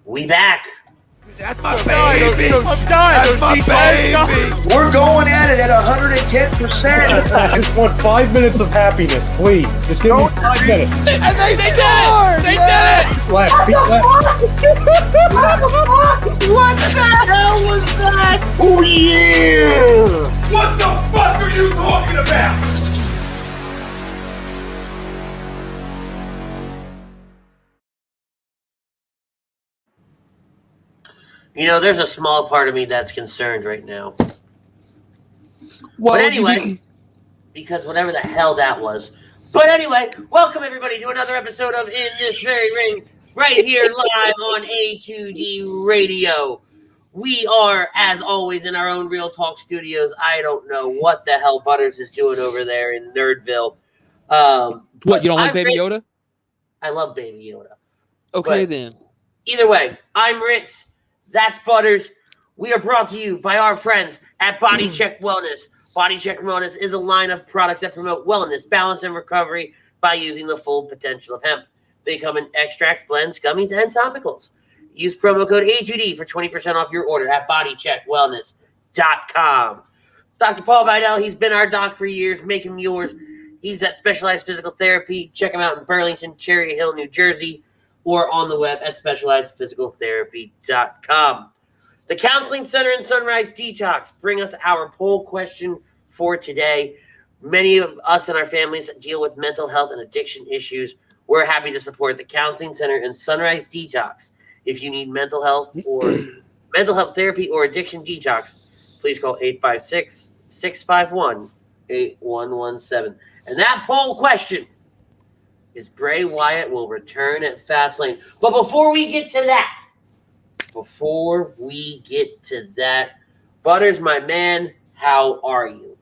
We back. That's my baby. That's my baby. We're going at it at 110%. I just want 5 minutes of happiness, please. Just give me 5 minutes. And they scored. They did it. Left, feet left. What the hell was that? Oh, yeah. What the fuck are you talking about? You know, there's a small part of me that's concerned right now. What but anyway, because whatever the hell that was. But anyway, welcome everybody to another episode of In This Very Ring, right here live on A2D Radio. We are, as always, in our own Real Talk studios. I don't know what the hell Butters is doing over there in Nerdville. What, you don't like Baby Yoda? I love Baby Yoda. Okay, but then. Either way, I'm Ritz. That's Butters. We are brought to you by our friends at Body Check Wellness. Body Check Wellness is a line of products that promote wellness, balance, and recovery by using the full potential of hemp. They come in extracts, blends, gummies, and topicals. Use promo code A2D for 20% off your order at bodycheckwellness.com. Dr. Paul Vidal, he's been our doc for years. Make him yours. He's at Specialized Physical Therapy. Check him out in Burlington, Cherry Hill, New Jersey, or on the web at specializedphysicaltherapy.com. The Counseling Center and Sunrise Detox bring us our poll question for today. Many of us and our families deal with mental health and addiction issues. We're happy to support the Counseling Center and Sunrise Detox. If you need mental health therapy or addiction detox, please call 856-651-8117. And that poll question is Bray Wyatt will return at Fastlane. But before we get to that, Butters, my man, how are you?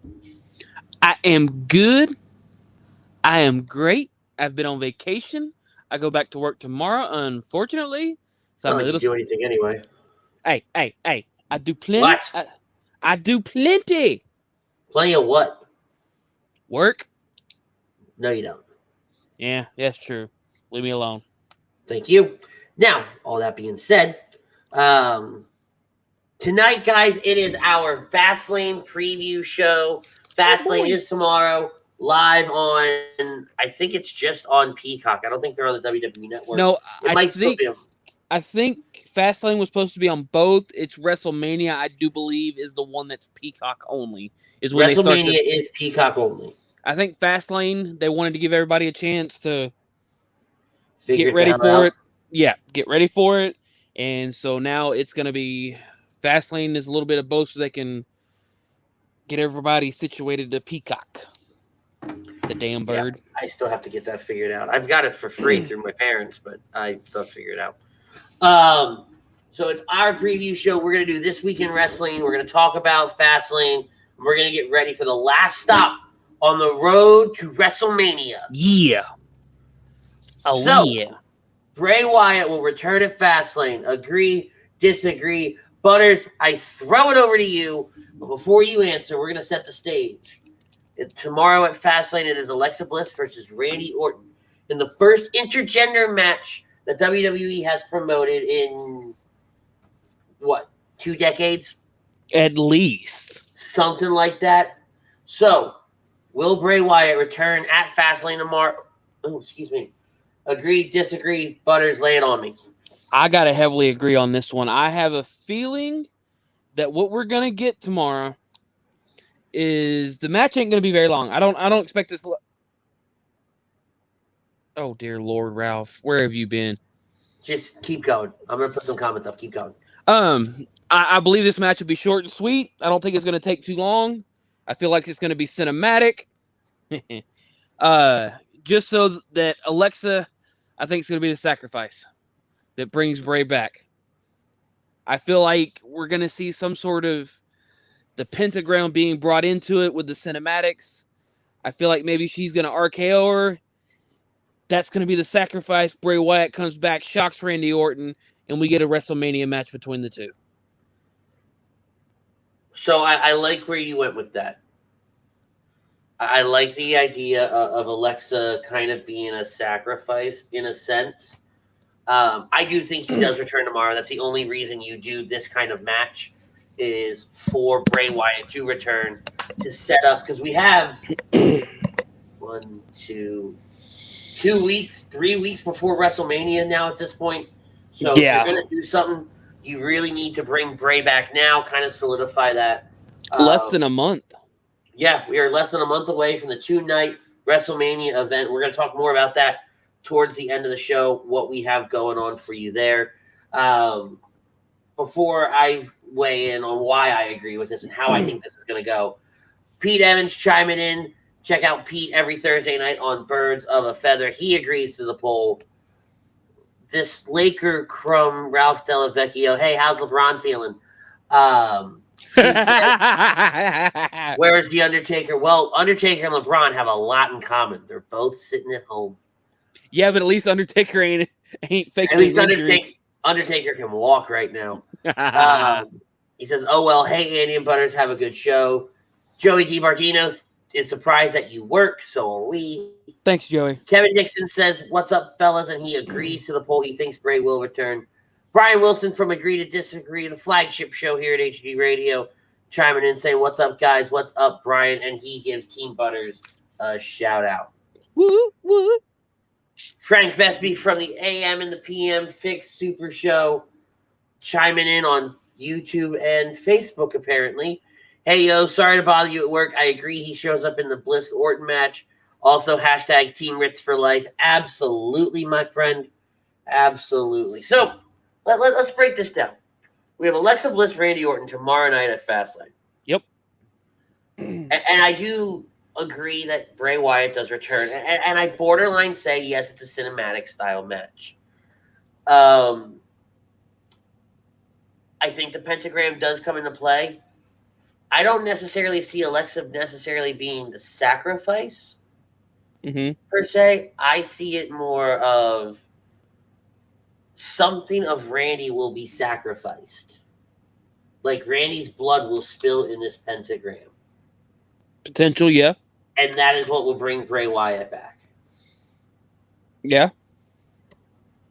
I am good. I am great. I've been on vacation. I go back to work tomorrow, unfortunately. So I'm a little. Do anything anyway. Hey! I do plenty. What? I do plenty. Plenty of what? Work. No, you don't. Yeah, that's true. Leave me alone. Thank you. Now, all that being said, tonight, guys, it is our Fastlane preview show. Fastlane is tomorrow, live on, I think it's just on Peacock. I don't think they're on the WWE Network. No, I think Fastlane was supposed to be on both. It's WrestleMania, I do believe, is the one that's Peacock only. WrestleMania is Peacock only. I think Fastlane, they wanted to give everybody a chance to Figure get ready for out. it. Yeah, get ready for it. And so now it's going to be Fastlane is a little bit of both so they can get everybody situated to Peacock. The damn bird. Yeah, I still have to get that figured out. I've got it for free through my parents, but I still have to figure it out. So it's our preview show. We're going to do This Week in Wrestling. We're going to talk about Fastlane. We're going to get ready for the last stop on the road to WrestleMania. Yeah. Oh, so, yeah. Bray Wyatt will return at Fastlane. Agree, disagree. Butters, I throw it over to you. But before you answer, we're going to set the stage. Tomorrow at Fastlane, it is Alexa Bliss versus Randy Orton in the first intergender match that WWE has promoted in, 2 decades? At least. Something like that. So, will Bray Wyatt return at Fastlane tomorrow? Oh, excuse me. Agree, disagree, Butters, lay it on me. I got to heavily agree on this one. I have a feeling that what we're going to get tomorrow is the match ain't going to be very long. I don't expect this. Oh, dear Lord, Ralph. Where have you been? Just keep going. I'm going to put some comments up. Keep going. I believe this match will be short and sweet. I don't think it's going to take too long. I feel like it's going to be cinematic. Just so that Alexa, I think it's going to be the sacrifice that brings Bray back. I feel like we're going to see some sort of the pentagram being brought into it with the cinematics. I feel like maybe she's going to RKO her. That's going to be the sacrifice. Bray Wyatt comes back, shocks Randy Orton, and we get a WrestleMania match between the two. So I like where you went with that. I like the idea of Alexa kind of being a sacrifice in a sense. I do think he does return tomorrow. That's the only reason you do this kind of match is for Bray Wyatt to return to set up, because we have 3 weeks before WrestleMania now at this point. So if you're going to do something, you really need to bring Bray back now, kind of solidify that. Less than a month. Yeah, we are less than a month away from the 2-night WrestleMania event. We're going to talk more about that towards the end of the show, what we have going on for you there. Before I weigh in on why I agree with this and how I think this is going to go, Pete Evans chiming in. Check out Pete every Thursday night on Birds of a Feather. He agrees to the poll. This Laker crumb, Ralph Delavecchio. Hey, how's LeBron feeling? Where's the Undertaker? Well, Undertaker and LeBron have a lot in common. They're both sitting at home. Yeah, but at least Undertaker ain't faking. At least Undertaker can walk right now. He says, "Oh well, hey Andy and Butters, have a good show." Joey DiMartino is surprised that you work, so are we. Thanks, Joey. Kevin Dixon says, "What's up, fellas?" And he agrees to the poll. He thinks Bray will return. Brian Wilson from Agree to Disagree, the flagship show here at HD Radio, chiming in saying, "What's up, guys? What's up, Brian?" And he gives Team Butters a shout out. Woo, woo. Frank Vesby from the AM and the PM Fix Super Show, chiming in on YouTube and Facebook, apparently. Hey, yo, sorry to bother you at work. I agree he shows up in the Bliss Orton match. Also, hashtag Team Ritz for life. Absolutely, my friend. Absolutely. So, let's break this down. We have Alexa Bliss, Randy Orton tomorrow night at Fastlane. Yep. And I do agree that Bray Wyatt does return. And I borderline say, yes, it's a cinematic style match. I think the pentagram does come into play. I don't necessarily see Alexa necessarily being the sacrifice per se. I see it more of something of Randy will be sacrificed. Like Randy's blood will spill in this pentagram. Potential, yeah. And that is what will bring Bray Wyatt back. Yeah.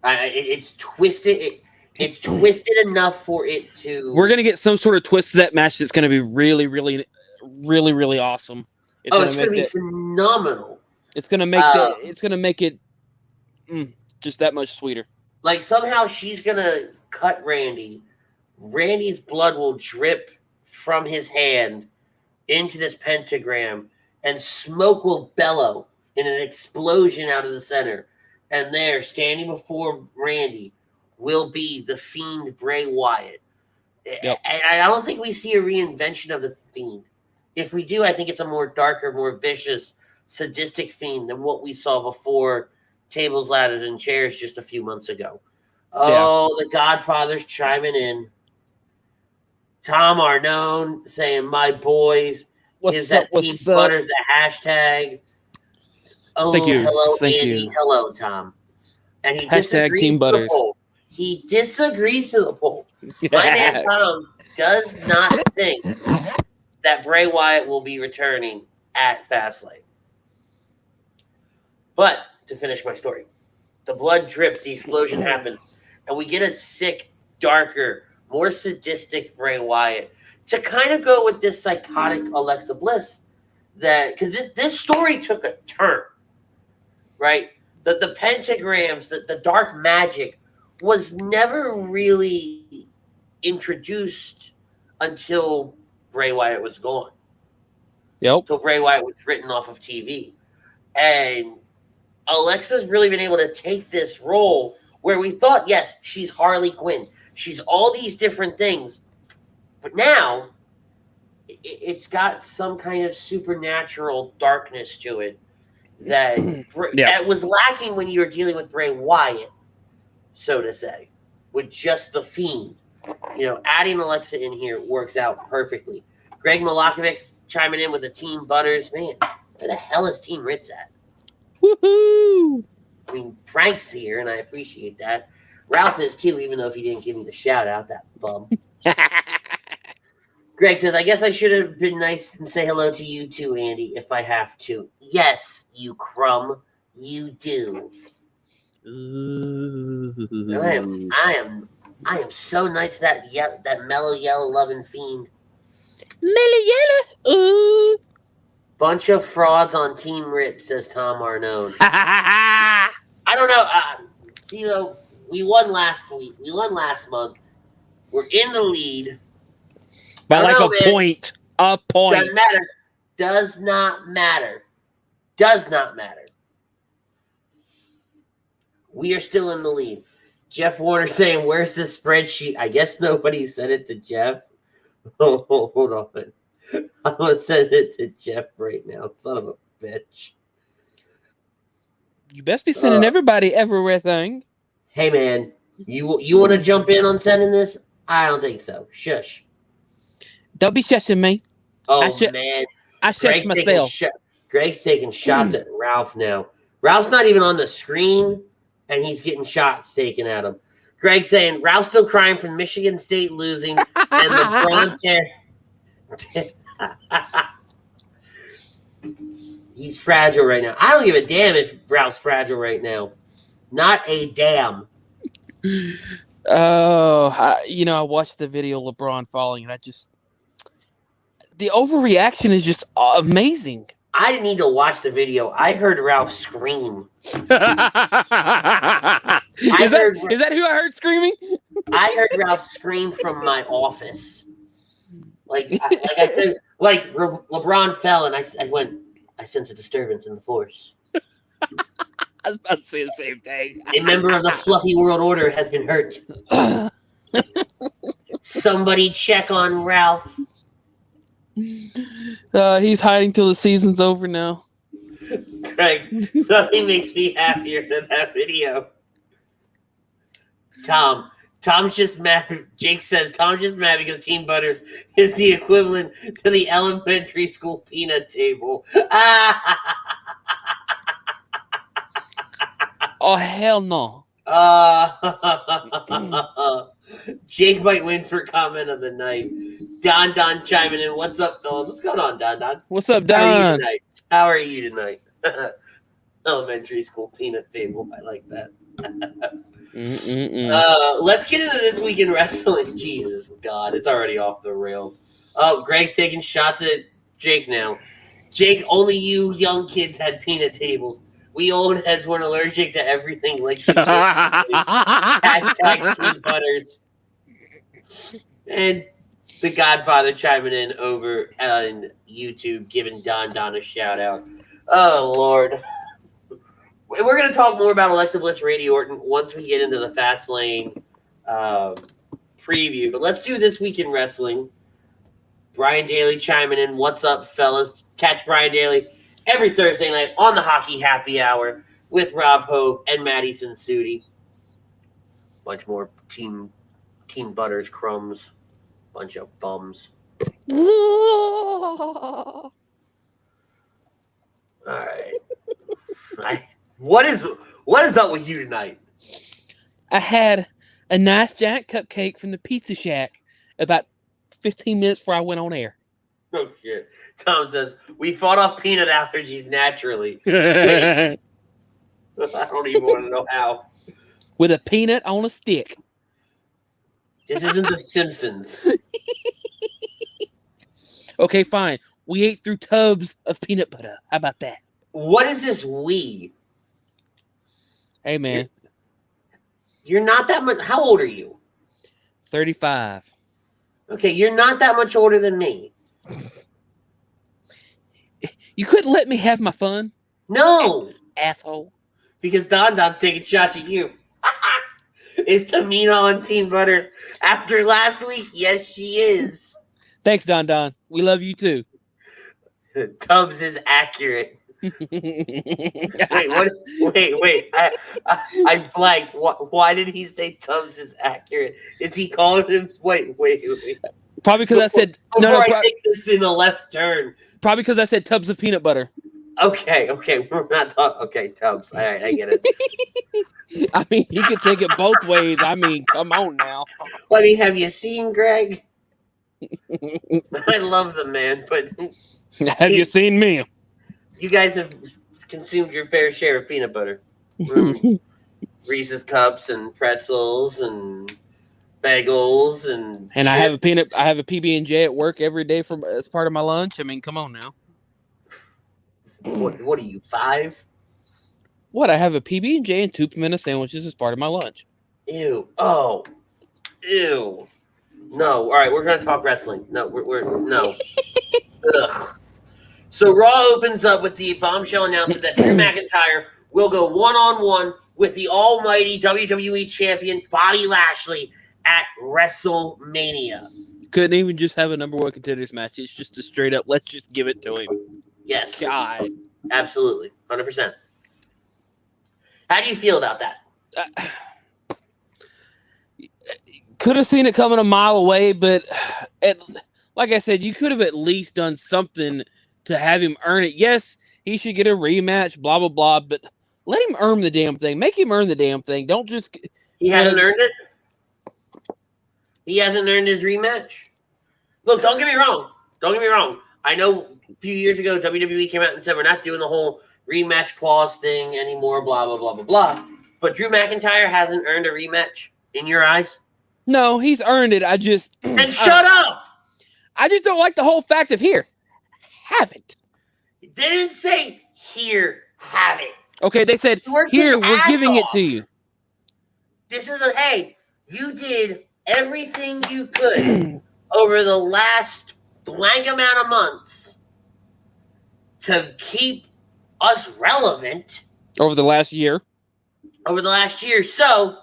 It's twisted. It's twisted enough for it to. We're gonna get some sort of twist to that match that's gonna be really, really, really, really awesome. It's gonna be phenomenal. It's gonna make It's gonna make it just that much sweeter. Like somehow she's gonna cut Randy. Randy's blood will drip from his hand into this pentagram, and smoke will bellow in an explosion out of the center. And there, standing before Randy, will be the Fiend Bray Wyatt. Yep. And I don't think we see a reinvention of the Fiend. If we do, I think it's a more darker, more vicious, sadistic Fiend than what we saw before Tables, Ladders, and Chairs just a few months ago. Oh, yeah. The Godfather's chiming in. Tom Arnone saying, "My boys." What's up? What's up? Butters, the hashtag. Oh, thank you. Hello, Thank Andy. you. Hello, Tom. And he hashtag Team Butters. He disagrees to the poll. My man Tom does not think that Bray Wyatt will be returning at Fastlane. But to finish my story, the blood drips, the explosion happens, and we get a sick, darker, more sadistic Bray Wyatt to kind of go with this psychotic Alexa Bliss. That because this story took a turn, right? The pentagrams, the dark magic was never really introduced until Bray Wyatt was gone. Yep. Until Bray Wyatt was written off of TV. And Alexa's really been able to take this role where we thought, yes, she's Harley Quinn. She's all these different things. But now it's got some kind of supernatural darkness to it that was lacking when you were dealing with Bray Wyatt, so to say, with just the Fiend. You know, adding Alexa in here works out perfectly. Greg Milakovic chiming in with the Team Butters. Man, where the hell is Team Ritz at? Woohoo! I mean, Frank's here, and I appreciate that. Ralph is too, even though if he didn't give me the shout out, that bum. Greg says, I guess I should have been nice and say hello to you too, Andy, if I have to. Yes, you crumb. You do. Ooh. I am so nice to that mellow yellow loving Fiend. Mellow yellow. Ooh. Bunch of frauds on Team Rit, says Tom Arnone. I don't know. CeeLo, we won last week. We won last month. We're in the lead. By like a point. A point. Doesn't matter. Does not matter. Does not matter. We are still in the lead. Jeff Warner saying, where's the spreadsheet? I guess nobody sent it to Jeff. Oh, hold on. I'm going to send it to Jeff right now. Son of a bitch. You best be sending everybody everything. Hey, man. You want to jump in on sending this? I don't think so. Shush. Don't be shushing me. Oh, man. I shush myself. Greg's taking shots at Ralph now. Ralph's not even on the screen, and he's getting shots taken at him. Greg saying, Ralph's still crying from Michigan State losing, and the Braun He's fragile right now. I don't give a damn if Ralph's fragile right now. Not a damn. Oh, I watched the video of LeBron falling, and the overreaction is just amazing. I didn't need to watch the video. I heard Ralph scream. Is that who I heard screaming? I heard Ralph scream from my office. Like I said, like LeBron fell, and I went, I sense a disturbance in the force. I was about to say the same thing. A member of the fluffy world order has been hurt. Somebody check on Ralph. He's hiding till the season's over now. Craig, nothing makes me happier than that video. Tom's just mad. Jake says Tom's just mad because Team Butters is the equivalent to the elementary school peanut table. Oh, hell no. Jake might win for comment of the night. Don chiming in. What's up, fellas? What's going on, Don? What's up, Don? How are you tonight? Elementary school peanut table. I like that. Let's get into this week in wrestling. Jesus God, it's already off the rails. Oh, Greg's taking shots at Jake now. Jake, only you young kids had peanut tables. We old heads weren't allergic to everything like you. Hashtag Team Butters. And the Godfather chiming in over on YouTube, giving Don a shout out. Oh, Lord. We're going to talk more about Alexa Bliss, Randy Orton once we get into the Fastlane preview. But let's do this week in wrestling. Brian Daly chiming in. What's up, fellas? Catch Brian Daly every Thursday night on the Hockey Happy Hour with Rob Hope and Maddie Sudi. Bunch more Team Butters crumbs. Bunch of bums. All right. What is up with you tonight? I had a nice giant cupcake from the Pizza Shack about 15 minutes before I went on air. Oh, shit. Tom says, we fought off peanut allergies naturally. I don't even want to know how. With a peanut on a stick. This isn't The Simpsons. Okay, fine. We ate through tubs of peanut butter. How about that? What is this we? Hey, man. You're not that much. How old are you? 35. Okay, you're not that much older than me. You couldn't let me have my fun? No. Asshole. Because Don's taking shots at you. Is Tamina on Team Butters after last week? Yes, she is. Thanks, Don. We love you too. Tubbs is accurate. Wait, what? Wait. I blanked. Why did he say Tubbs is accurate? Is he calling him? Wait. Probably because I said no. I take this in the left turn. Probably because I said tubs of peanut butter. Okay. We're not talking. Okay, Tubbs. All right, I get it. I mean, he could take it both ways. I mean, come on now. Well, I mean, have you seen Greg? I love the man, but have you seen me? You guys have consumed your fair share of peanut butter. Reese's Cups and pretzels and bagels and I have a PB&J at work every day as part of my lunch. I mean, come on now. What are you, 5? What? I have a PB&J and 2 pimento sandwiches as part of my lunch. Ew. Oh. Ew. No. All right, we're gonna talk wrestling. No, we're no. Ugh. So Raw opens up with the bombshell announcement that Drew McIntyre will go one-on-one with the almighty WWE champion Bobby Lashley at WrestleMania. Couldn't even just have a number 1 contenders match. It's just a straight up, let's just give it to him. Yes. God. Absolutely. 100%. How do you feel about that? Could have seen it coming a mile away, but like I said, you could have at least done something to have him earn it. Yes, he should get a rematch, blah, blah, blah, but let him earn the damn thing. Make him earn the damn thing. Don't just... He hasn't earned it? He hasn't earned his rematch? Look, don't get me wrong. Don't get me wrong. I know a few years ago, WWE came out and said, we're not doing the whole rematch clause thing anymore, blah, blah, blah, blah, blah. But Drew McIntyre hasn't earned a rematch in your eyes? No, he's earned it. I just... And shut up! I just don't like the whole fact of here. Have it. They didn't say, here, have it. Okay, they said, here, we're giving it to you. This is hey, you did everything you could over the last blank amount of months to keep us relevant. Over the last year. So,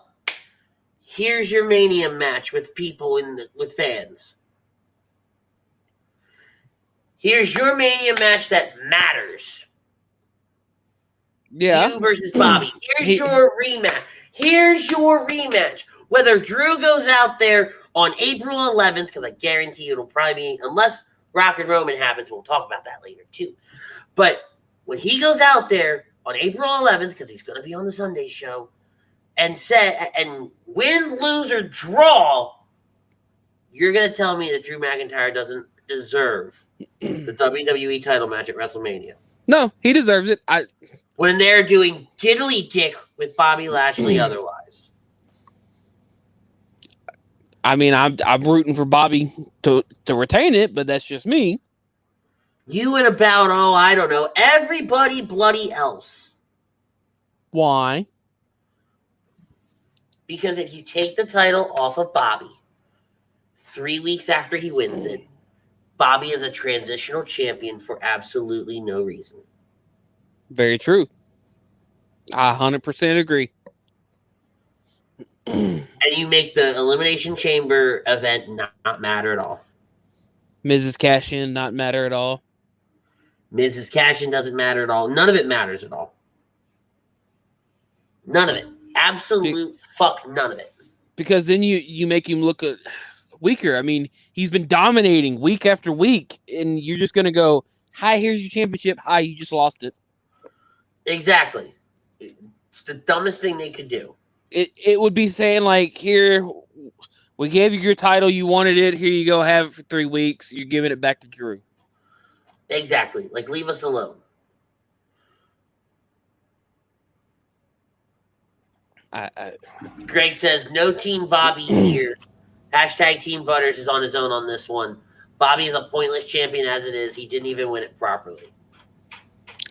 here's your Mania match with people with fans. Here's your Mania match that matters. Yeah. You versus Bobby. Here's your rematch. Whether Drew goes out there on April 11th, because I guarantee it'll probably be, unless Rock and Roman happens, we'll talk about that later too. But when he goes out there on April 11th, because he's going to be on the Sunday show, and win, lose, or draw, you're going to tell me that Drew McIntyre doesn't deserve the WWE title match at WrestleMania? No, he deserves it. When they're doing diddly dick with Bobby Lashley otherwise. I mean, I'm rooting for Bobby to retain it, but that's just me. You and about, I don't know, everybody bloody else. Why? Because if you take the title off of Bobby 3 weeks after he wins it, Bobby is a transitional champion for absolutely no reason. Very true. I 100% agree. And you make the Elimination Chamber event not matter at all. Mrs. Cash-In not matter at all. Mrs. Cash-In doesn't matter at all. None of it matters at all. None of it. Absolute fuck none of it. Because then you make him look weaker. I mean, he's been dominating week after week, and you're just going to go, hi, here's your championship. Hi, you just lost it. Exactly. It's the dumbest thing they could do. It would be saying, like, here, we gave you your title. You wanted it. Here you go. Have it for 3 weeks. You're giving it back to Drew. Exactly. Like, leave us alone. Greg says, no Team Bobby here. Hashtag Team Butters is on his own on this one. Bobby is a pointless champion as it is. He didn't even win it properly.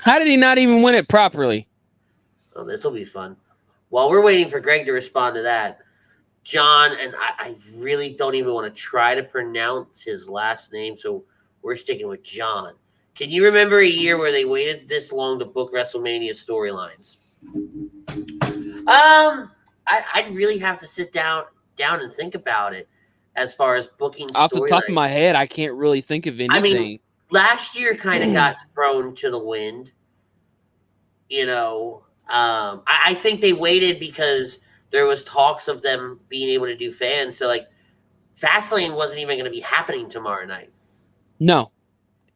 How did he not even win it properly? Oh, this will be fun. While we're waiting for Greg to respond to that, John, and I really don't even want to try to pronounce his last name, so we're sticking with John. Can you remember a year where they waited this long to book WrestleMania storylines? I'd really have to sit down and think about it as far as booking storylines. Off the top of my head, I can't really think of anything. I mean, last year kind of got thrown to the wind. You know, I think they waited because there was talks of them being able to do fans. So, like, Fastlane wasn't even going to be happening tomorrow night. No.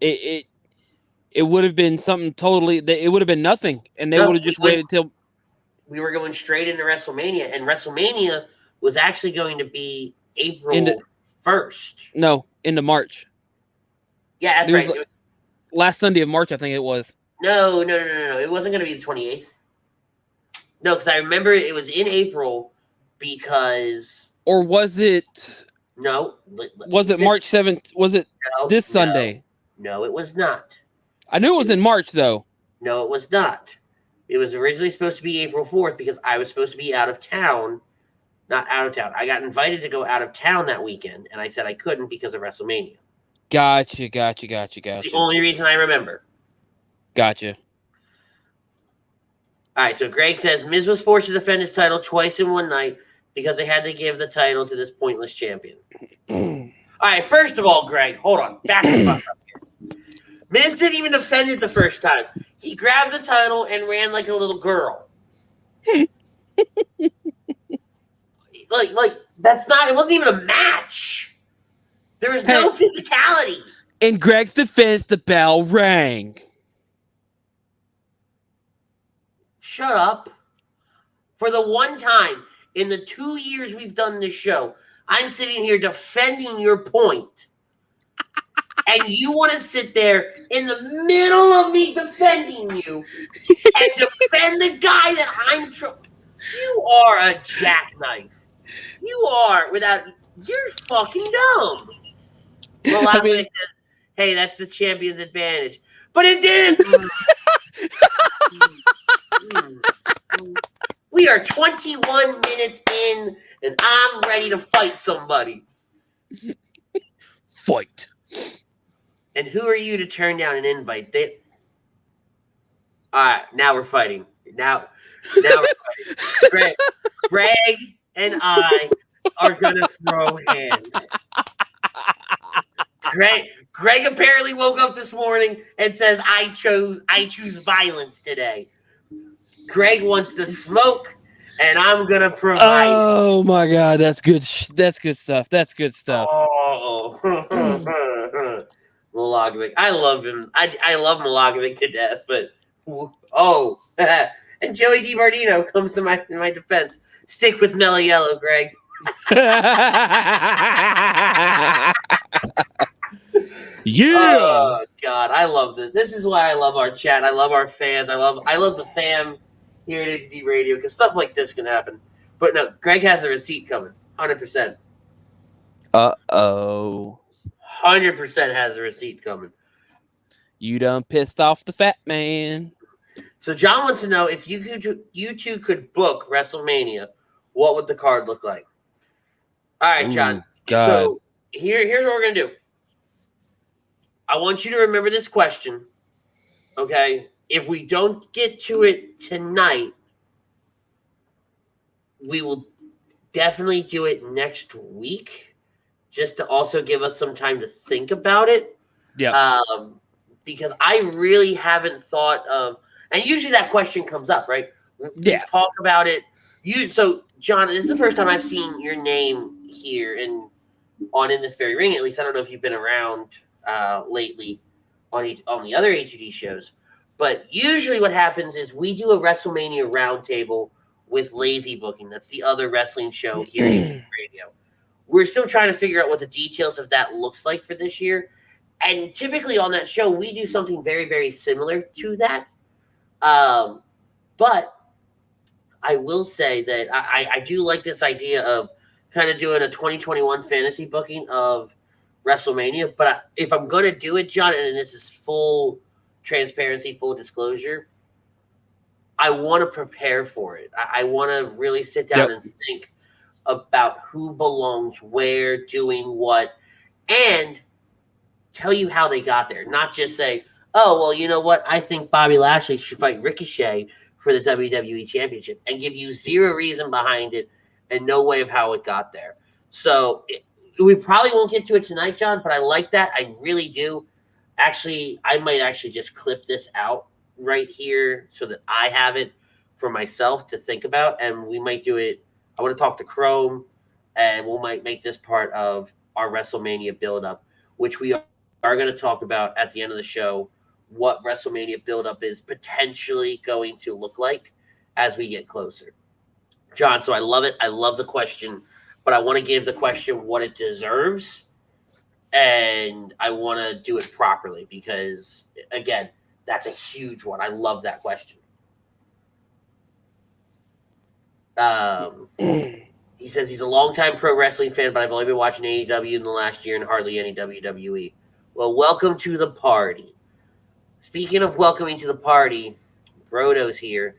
It would have been something totally... It would have been nothing, and they would have just waited till... We were going straight into WrestleMania, and WrestleMania was actually going to be April 1st. No, into March. Yeah, that's right. Last Sunday of March, I think it was. No. It wasn't going to be the 28th. No, because I remember it was in April because Or was it no. was it March 7th? Was it No, this Sunday? No, it was not. I knew it was in March though. No, it was not. It was originally supposed to be April 4th because I was supposed to be out of town. Not out of town. I got invited to go out of town that weekend, and I said I couldn't because of WrestleMania. Gotcha. That's the only reason I remember. Gotcha. All right, so Greg says Miz was forced to defend his title twice in one night because they had to give the title to this pointless champion. All right, first of all, Greg, hold on. Back the fuck up here. Miz didn't even defend it the first time. He grabbed the title and ran like a little girl. like that's not. It wasn't even a match. There was no physicality. In Greg's defense, the bell rang. Shut up. For the one time in the 2 years we've done this show, I'm sitting here defending your point. And you want to sit there in the middle of me defending you and defend the guy that I'm You are a jackknife. You are you're fucking dumb. Well, says, hey, that's the champion's advantage. But it didn't. We are 21 minutes in, and I'm ready to fight somebody. Fight. And who are you to turn down an invite? All right, now we're fighting. Now we're fighting. Greg and I are gonna throw hands. Greg apparently woke up this morning and says, I choose violence today. Greg wants to smoke, and I'm gonna provide. Oh my God, that's good. That's good stuff. That's good stuff. Oh, Milogamic. I love him. I love Milogamic to death, but and Joey DiMartino comes to my defense. Stick with Mellow Yellow, Greg. Yeah. Oh God, I love this. This is why I love our chat. I love our fans. I love the fam here at ADD Radio because stuff like this can happen. But no, Greg has a receipt coming. 100%. 100% has a receipt coming. You done pissed off the fat man. So John wants to know if you two could book WrestleMania, what would the card look like? All right, John. God. So here's what we're gonna do. I want you to remember this question. Okay. If we don't get to it tonight, we will definitely do it next week, just to also give us some time to think about it. Yeah. Because I really haven't thought of, and usually that question comes up, right? We talk about it. So John, this is the first time I've seen your name here in this very ring. At least I don't know if you've been around lately on the other HUD shows. But usually what happens is we do a WrestleMania roundtable with Lazy Booking. That's the other wrestling show here at HUD Radio. We're still trying to figure out what the details of that looks like for this year. And typically on that show, we do something very, very similar to that. But I will say that I do like this idea of kind of doing a 2021 fantasy booking of WrestleMania. But if I'm going to do it, John, and this is full transparency, full disclosure, I want to prepare for it. I want to really sit down and think about who belongs where, doing what, and tell you how they got there. Not just say, oh, well, you know what? I think Bobby Lashley should fight Ricochet for the WWE Championship, and give you zero reason behind it and no way of how it got there. So we probably won't get to it tonight, John, but I like that. I really do. Actually, I might actually just clip this out right here so that I have it for myself to think about, and we might do it. I want to talk to Chrome, and we might make this part of our WrestleMania build-up, which we are going to talk about at the end of the show, what WrestleMania build-up is potentially going to look like as we get closer. John, so I love it. I love the question, but I want to give the question what it deserves, and I want to do it properly because, again, that's a huge one. I love that question. He says he's a longtime pro wrestling fan, but I've only been watching AEW in the last year and hardly any WWE. Well, welcome to the party. Speaking of welcoming to the party, Brodo's here.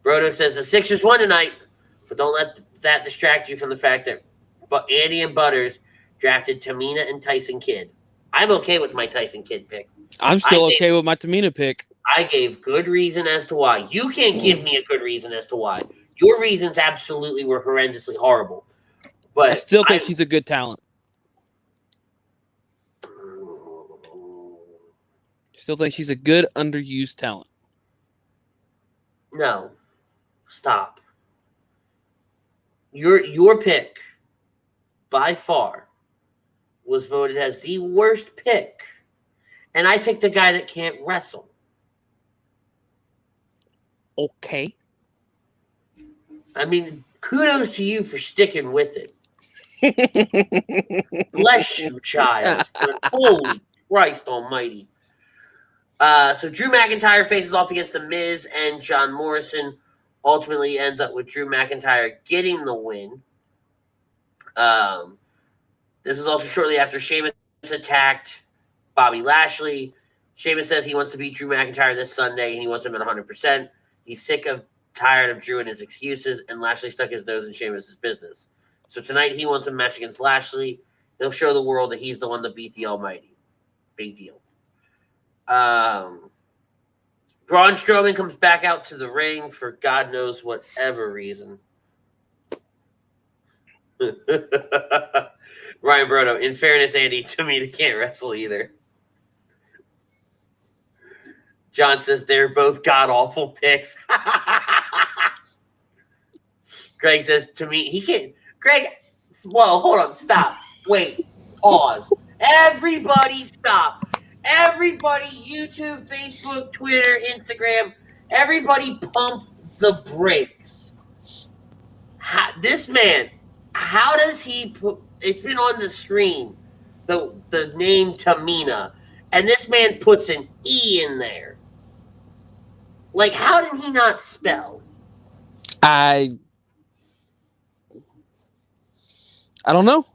Brodo says the Sixers won tonight, but don't let that distract you from the fact that Andy and Butters drafted Tamina and Tyson Kidd. I'm okay with my Tyson Kidd pick. I'm still okay with my Tamina pick. I gave good reason as to why. You can't give me a good reason as to why. Your reasons absolutely were horrendously horrible. But I still think she's a good talent. Still think she's a good underused talent. No. Stop. Your pick, by far, was voted as the worst pick. And I picked a guy that can't wrestle. Okay. I mean, kudos to you for sticking with it. Bless you, child. Holy Christ almighty. So Drew McIntyre faces off against The Miz and John Morrison. Ultimately ends up with Drew McIntyre getting the win. This is also shortly after Sheamus attacked Bobby Lashley. Sheamus says he wants to beat Drew McIntyre this Sunday and he wants him at 100%. He's tired of Drew and his excuses, and Lashley stuck his nose in Sheamus' business. So tonight he wants a match against Lashley. He'll show the world that he's the one to beat the Almighty. Big deal. Braun Strowman comes back out to the ring for God knows whatever reason. Ryan Brodo, in fairness, Andy, Tamina can't wrestle either. John says they're both god-awful picks. Greg says to me, he can't. Greg, whoa, hold on, stop. Wait, pause. Everybody stop. Everybody, YouTube, Facebook, Twitter, Instagram, everybody pump the brakes. This man, how does he put, it's been on the screen, the name Tamina, and this man puts an E in there. Like, how did he not spell? I don't know.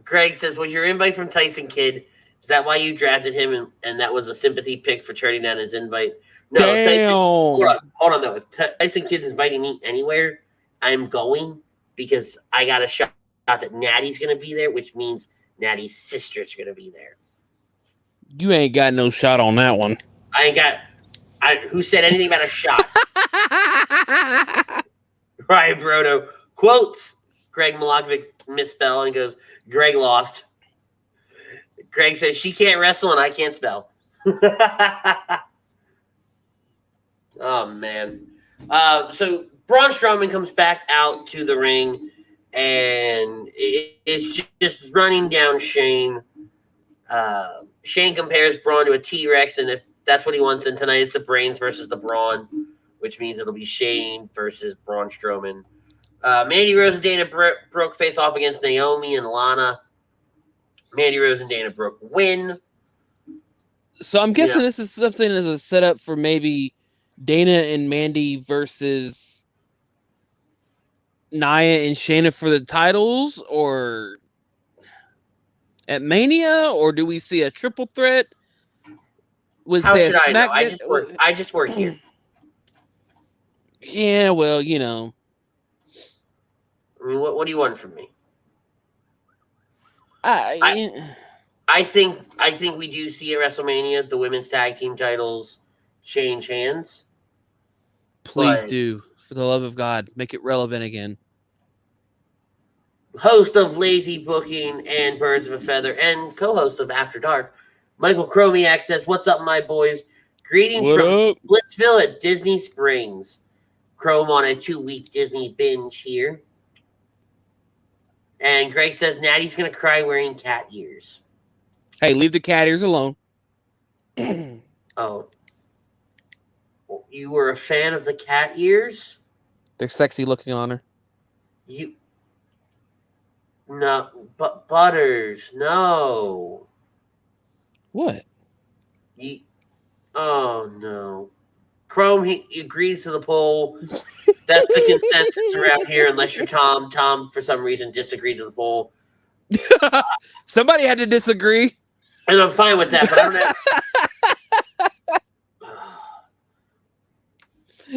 Greg says, was your invite from Tyson Kidd? Is that why you drafted him and that was a sympathy pick for turning down his invite? No. Damn. Hold on, though. If Tyson Kidd's inviting me anywhere, I'm going because I got a shot that Natty's going to be there, which means Natty's sister's going to be there. You ain't got no shot on that one. Who said anything about a shot? Ryan Brodo quotes Greg Milokovic misspell and goes, Greg lost. Greg says, she can't wrestle and I can't spell. Oh, man. So Braun Strowman comes back out to the ring and is just running down Shane. Shane compares Braun to a T-Rex, and if that's what he wants, then tonight it's the brains versus the brawn, which means it'll be Shane versus Braun Strowman. Mandy Rose and Dana Brooke face off against Naomi and Lana. Mandy Rose and Dana Brooke win. So I'm guessing this is something as a setup for maybe Dana and Mandy versus Nia and Shayna for the titles, or at Mania, or do we see a triple threat? How should I know? I just work here. Yeah, well, you know. I mean, what do you want from me? I think we do see at WrestleMania the women's tag team titles change hands. Please do, for the love of God, make it relevant again. Host of Lazy Booking and Birds of a Feather and co-host of After Dark, Michael Chromiak says, "What's up, my boys? Greetings from Splitsville at Disney Springs. Chrome on a 2-week Disney binge here." And Greg says Natty's going to cry wearing cat ears. Hey, leave the cat ears alone. Oh. You were a fan of the cat ears? They're sexy looking on her. No, but Butters, no. What? Oh, no. Chrome, he agrees to the poll. That's the consensus around here, unless you're Tom. Tom, for some reason, disagreed to the poll. Somebody had to disagree. And I'm fine with that, but I don't know.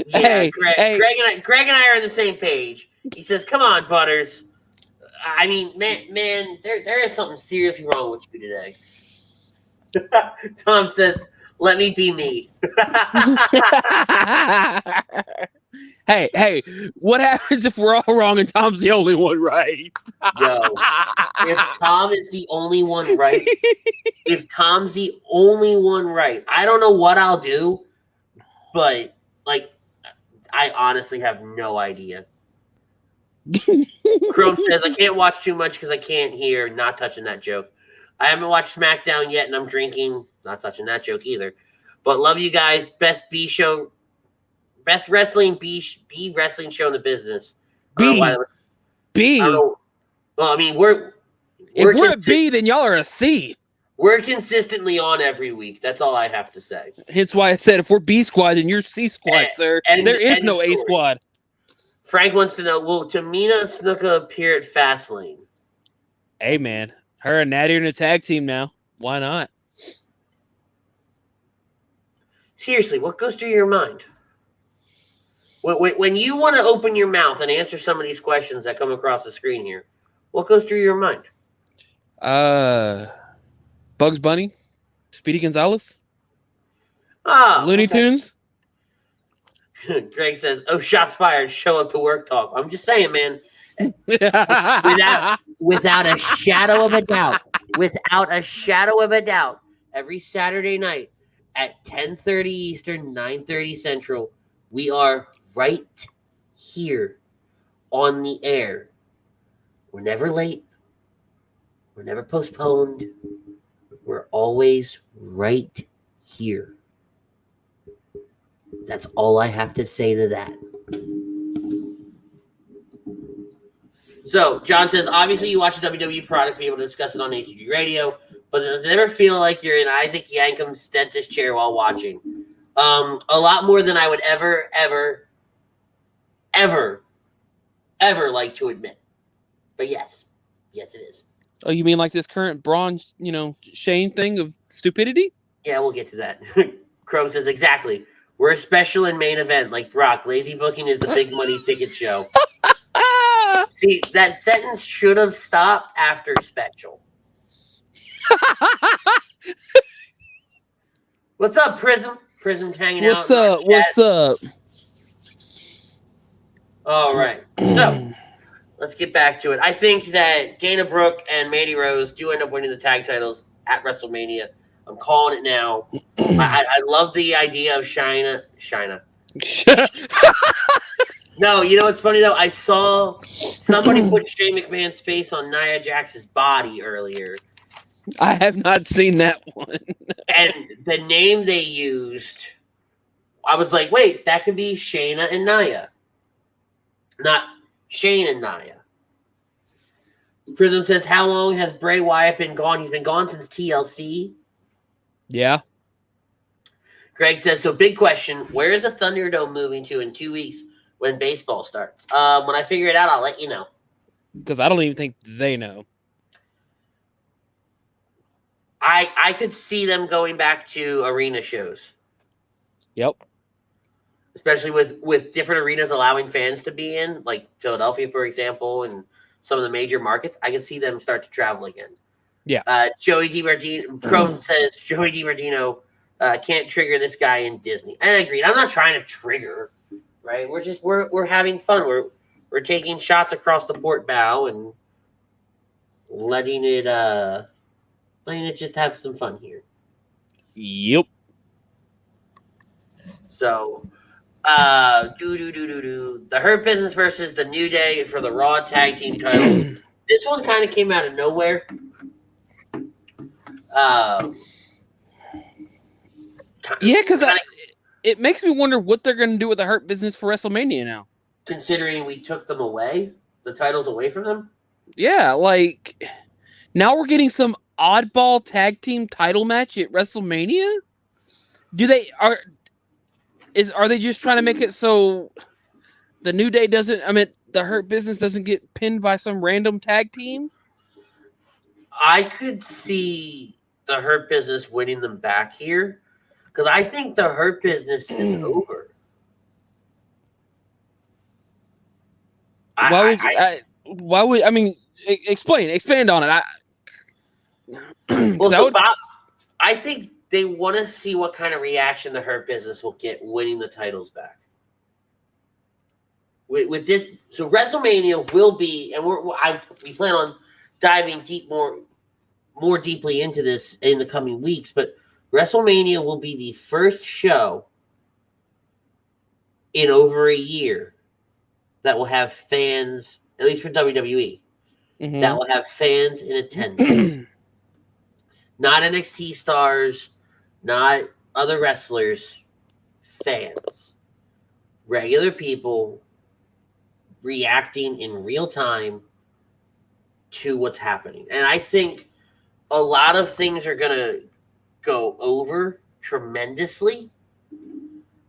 Yeah, Hey, Greg and I are on the same page. He says, "Come on, Butters." I mean, man, there is something seriously wrong with you today. Tom says, "Let me be me." Hey, what happens if we're all wrong and Tom's the only one right? Yo, if Tom is the only one right, I don't know what I'll do, but like, I honestly have no idea. Chrome says, I can't watch too much because I can't hear. Not touching that joke. I haven't watched Smackdown yet, and I'm drinking. Not touching that joke either. But love you guys. Best wrestling B wrestling show in the business. B. I don't know. Well, I mean, if we're a B, then y'all are a C. We're consistently on every week. That's all I have to say. Hence why I said if we're B squad, then you're C squad, sir. There is no A squad. Frank wants to know, will Tamina Snuka appear at Fastlane? Hey, man. Her and Natty are in a tag team now. Why not? Seriously, what goes through your mind? When you want to open your mouth and answer some of these questions that come across the screen here, what goes through your mind? Bugs Bunny? Speedy Gonzalez? Looney okay. Tunes? Greg says, "Oh, shots fired. Show up to work talk." I'm just saying, man. Without a shadow of a doubt, every Saturday night at 10:30 Eastern, 9:30 Central, we are right here on the air. We're never late. We're never postponed. We're always right here. That's all I have to say to that. So, John says, obviously you watch a WWE product, be able to discuss it on ATG Radio, but does it ever feel like you're in Isaac Yankum's dentist chair while watching? A lot more than I would ever like to admit. But yes, it is. Oh, you mean like this current Braun, Shane thing of stupidity? Yeah, we'll get to that. Crow says, exactly. We're a special and main event like Brock. Lazy booking is the big money ticket show. See, that sentence should have stopped after special. What's up, Prism? Prism's hanging out. What's up? All right. So, let's get back to it. I think that Dana Brooke and Mandy Rose do end up winning the tag titles at WrestleMania. I'm calling it now. I love the idea of Shina. No, you know what's funny though? I saw somebody put Shane McMahon's face on Nia Jax's body earlier. I have not seen that one. And the name they used, I was like, wait, that could be Shayna and Nia. Not Shane and Nia. Prism says, how long has Bray Wyatt been gone? He's been gone since TLC. Yeah. Greg says, so big question, where is the Thunderdome moving to in 2 weeks when baseball starts? When I figure it out, I'll let you know. Because I don't even think they know. I could see them going back to arena shows. Yep. Especially with different arenas allowing fans to be in, like Philadelphia, for example, and some of the major markets. I could see them start to travel again. Yeah. Joey DiMartino, Crone says Joey DiMartino can't trigger this guy in Disney. And I agreed. I'm not trying to trigger, right? We're having fun. We're taking shots across the port bow and letting it just have some fun here. Yep. So, the Hurt Business versus the New Day for the Raw Tag Team titles. This one kind of came out of nowhere. Yeah, because it makes me wonder what they're going to do with the Hurt Business for WrestleMania now. Considering we took them away, the titles away from them. Yeah, like now we're getting some oddball tag team title match at WrestleMania. Are they just trying to make it so the New Day doesn't? I mean, the Hurt Business doesn't get pinned by some random tag team. I could see the Hurt Business winning them back here because I think the Hurt Business is over. Why would I mean? Expand on it. I think they want to see what kind of reaction the Hurt Business will get winning the titles back. With this, so WrestleMania will be, and we plan on diving more deeply into this in the coming weeks. But WrestleMania will be the first show in over a year that will have fans, at least for WWE, that will have fans in attendance. Not NXT stars, not other wrestlers, fans. Regular people reacting in real time to what's happening. And I think a lot of things are going to go over tremendously,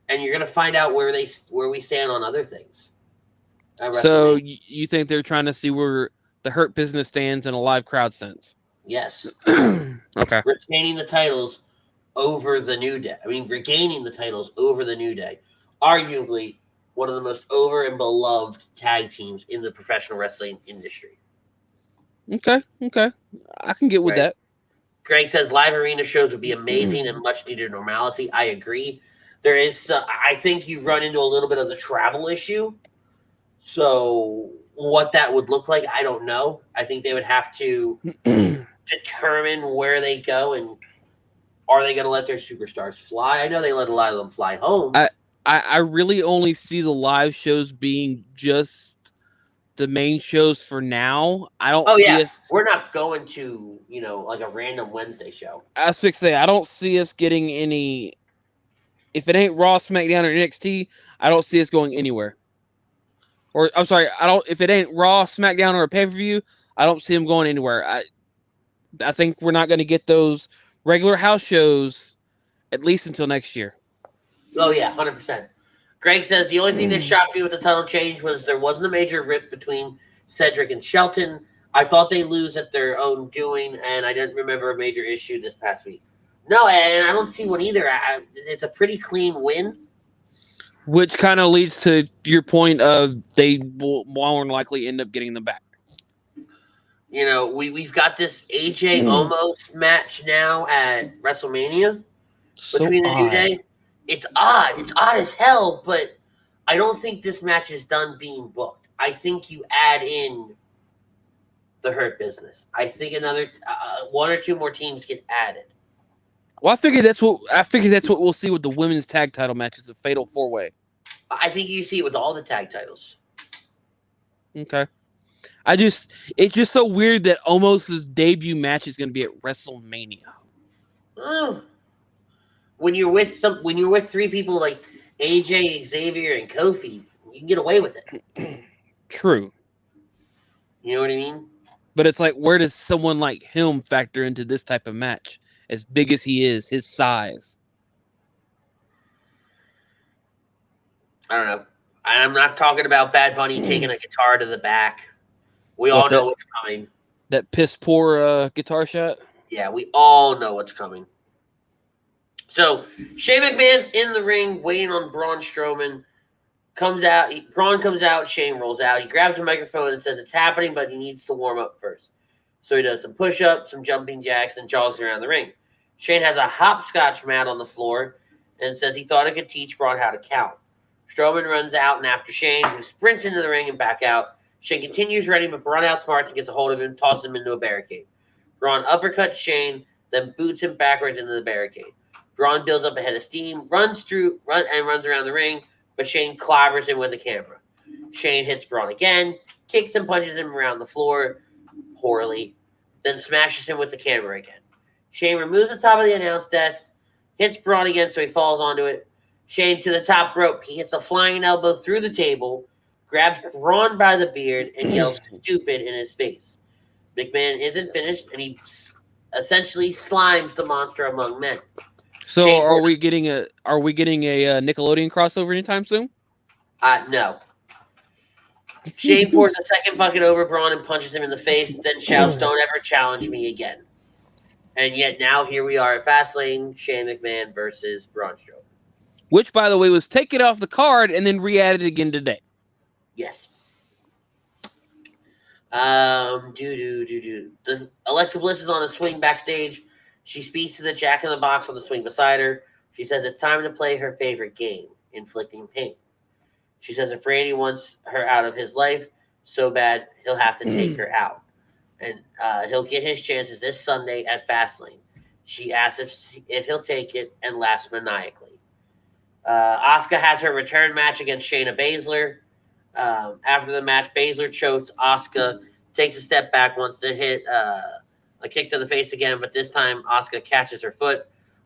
and you're going to find out where we stand on other things. So you think they're trying to see where the Hurt Business stands in a live crowd sense? Yes. Okay. Retaining the titles over the New Day. I mean, regaining the titles over the New Day. Arguably one of the most over and beloved tag teams in the professional wrestling industry. Okay. I can get with that. Greg says live arena shows would be amazing and much needed normalcy. I agree. There is, I think you run into a little bit of the travel issue. So what that would look like, I don't know. I think they would have to determine where they go and are they going to let their superstars fly? I know they let a lot of them fly home. I really only see the live shows being just the main shows for now. I don't see us. We're not going to, like a random Wednesday show. I was fixing to say, I don't see us getting any. If it ain't Raw, SmackDown, or NXT, I don't see us going anywhere. Or I'm sorry, if it ain't Raw, SmackDown, or a pay-per-view, I don't see them going anywhere. I think we're not going to get those regular house shows at least until next year. Oh, yeah, 100%. Greg says the only thing that shocked me with the title change was there wasn't a major rift between Cedric and Shelton. I thought they lose at their own doing, and I didn't remember a major issue this past week. No, and I don't see one either. It's a pretty clean win. Which kind of leads to your point of they will more than likely end up getting them back. We've got this AJ almost match now at WrestleMania between the New Day. It's odd. It's odd as hell, but I don't think this match is done being booked. I think you add in the Hurt Business. I think another one or two more teams get added. Well, I figured that's what we'll see with the women's tag title matches, the Fatal 4-Way. I think you see it with all the tag titles. Okay. It's just so weird that Omos's debut match is going to be at WrestleMania. When you're with three people like AJ, Xavier, and Kofi, you can get away with it. True. You know what I mean? But it's like, where does someone like him factor into this type of match? As big as he is, his size. I don't know. I'm not talking about Bad Bunny taking a guitar to the back. We all know what's coming. That piss poor guitar shot? Yeah, we all know what's coming. So, Shane McMahon's in the ring waiting on Braun Strowman. Braun comes out, Shane rolls out. He grabs a microphone and says it's happening, but he needs to warm up first. So he does some push-ups, some jumping jacks, and jogs around the ring. Shane has a hopscotch mat on the floor and says he thought it could teach Braun how to count. Strowman runs out and after Shane, who sprints into the ring and back out. Shane continues running, but Braun outsmarts and gets a hold of him, tosses him into a barricade. Braun uppercuts Shane, then boots him backwards into the barricade. Braun builds up a head of steam, runs around the ring, but Shane clobbers him with the camera. Shane hits Braun again, kicks and punches him around the floor poorly, then smashes him with the camera again. Shane removes the top of the announce desk, hits Braun again so he falls onto it. Shane to the top rope. He hits a flying elbow through the table, grabs Braun by the beard, and yells stupid in his face. McMahon isn't finished, and he essentially slimes the monster among men. So Shane are we getting a Nickelodeon crossover anytime soon? No. Shane pours a second bucket over Braun and punches him in the face, then shouts, "Don't ever challenge me again." And yet now here we are at Fastlane, Shane McMahon versus Braun Strowman. Which, by the way, was taken off the card and then re-added again today. Yes. The Alexa Bliss is on a swing backstage. She speaks to the Jack in the Box on the swing beside her. She says it's time to play her favorite game, inflicting pain. She says if Randy wants her out of his life so bad, he'll have to take her out. And he'll get his chances this Sunday at Fastlane. She asks if he'll take it and laughs maniacally. Asuka has her return match against Shayna Baszler. After the match, Baszler chokes Asuka, takes a step back, wants to hit a kick to the face again, but this time Asuka catches her foot.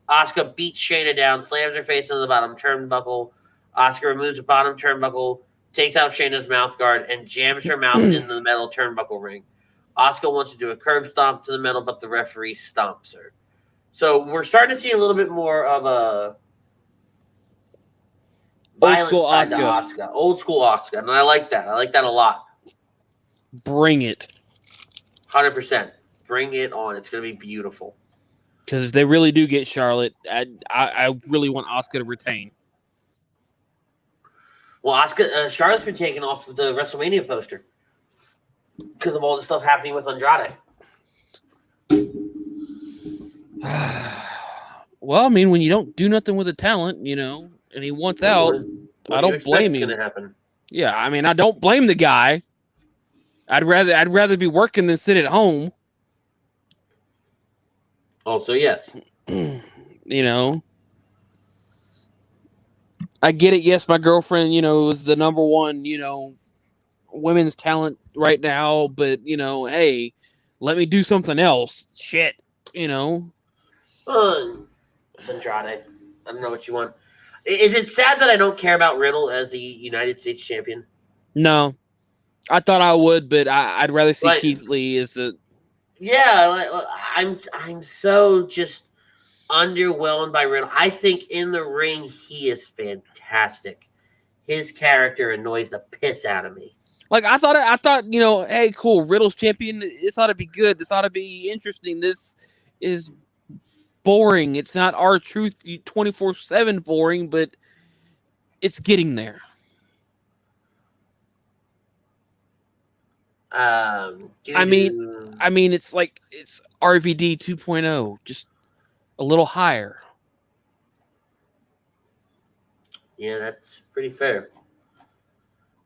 Asuka beats Shayna down, slams her face into the bottom turnbuckle. Asuka removes the bottom turnbuckle, takes out Shayna's mouth guard, and jams her mouth into the metal turnbuckle ring. Asuka wants to do a curb stomp to the metal, but the referee stomps her. So we're starting to see a little bit more of a Old school violent side to Asuka. Old school Asuka, and I like that. I like that a lot. Bring it. 100%. Bring it on. It's going to be beautiful. Because if they really do get Charlotte, I really want Asuka to retain. Well, Charlotte's been taken off of the WrestleMania poster because of all the stuff happening with Andrade. Well, I mean, when you don't do nothing with a talent, and he wants out, I don't blame him. Going to happen? Yeah, I mean, I don't blame the guy. I'd rather be working than sit at home. Also, yes. I get it. Yes, my girlfriend, is the number one, women's talent right now. But, hey, let me do something else. Shit, It's Andrade. I don't know what you want. Is it sad that I don't care about Riddle as the United States champion? No. I thought I would, but I'd rather see Keith Lee as the... Yeah, I'm so just underwhelmed by Riddle. I think in the ring he is fantastic. His character annoys the piss out of me. Like I thought, hey, cool, Riddle's champion. This ought to be good. This ought to be interesting. This is boring. It's not R-Truth 24/7 boring, but it's getting there. I mean, it's like it's RVD 2.0, just a little higher. Yeah, that's pretty fair.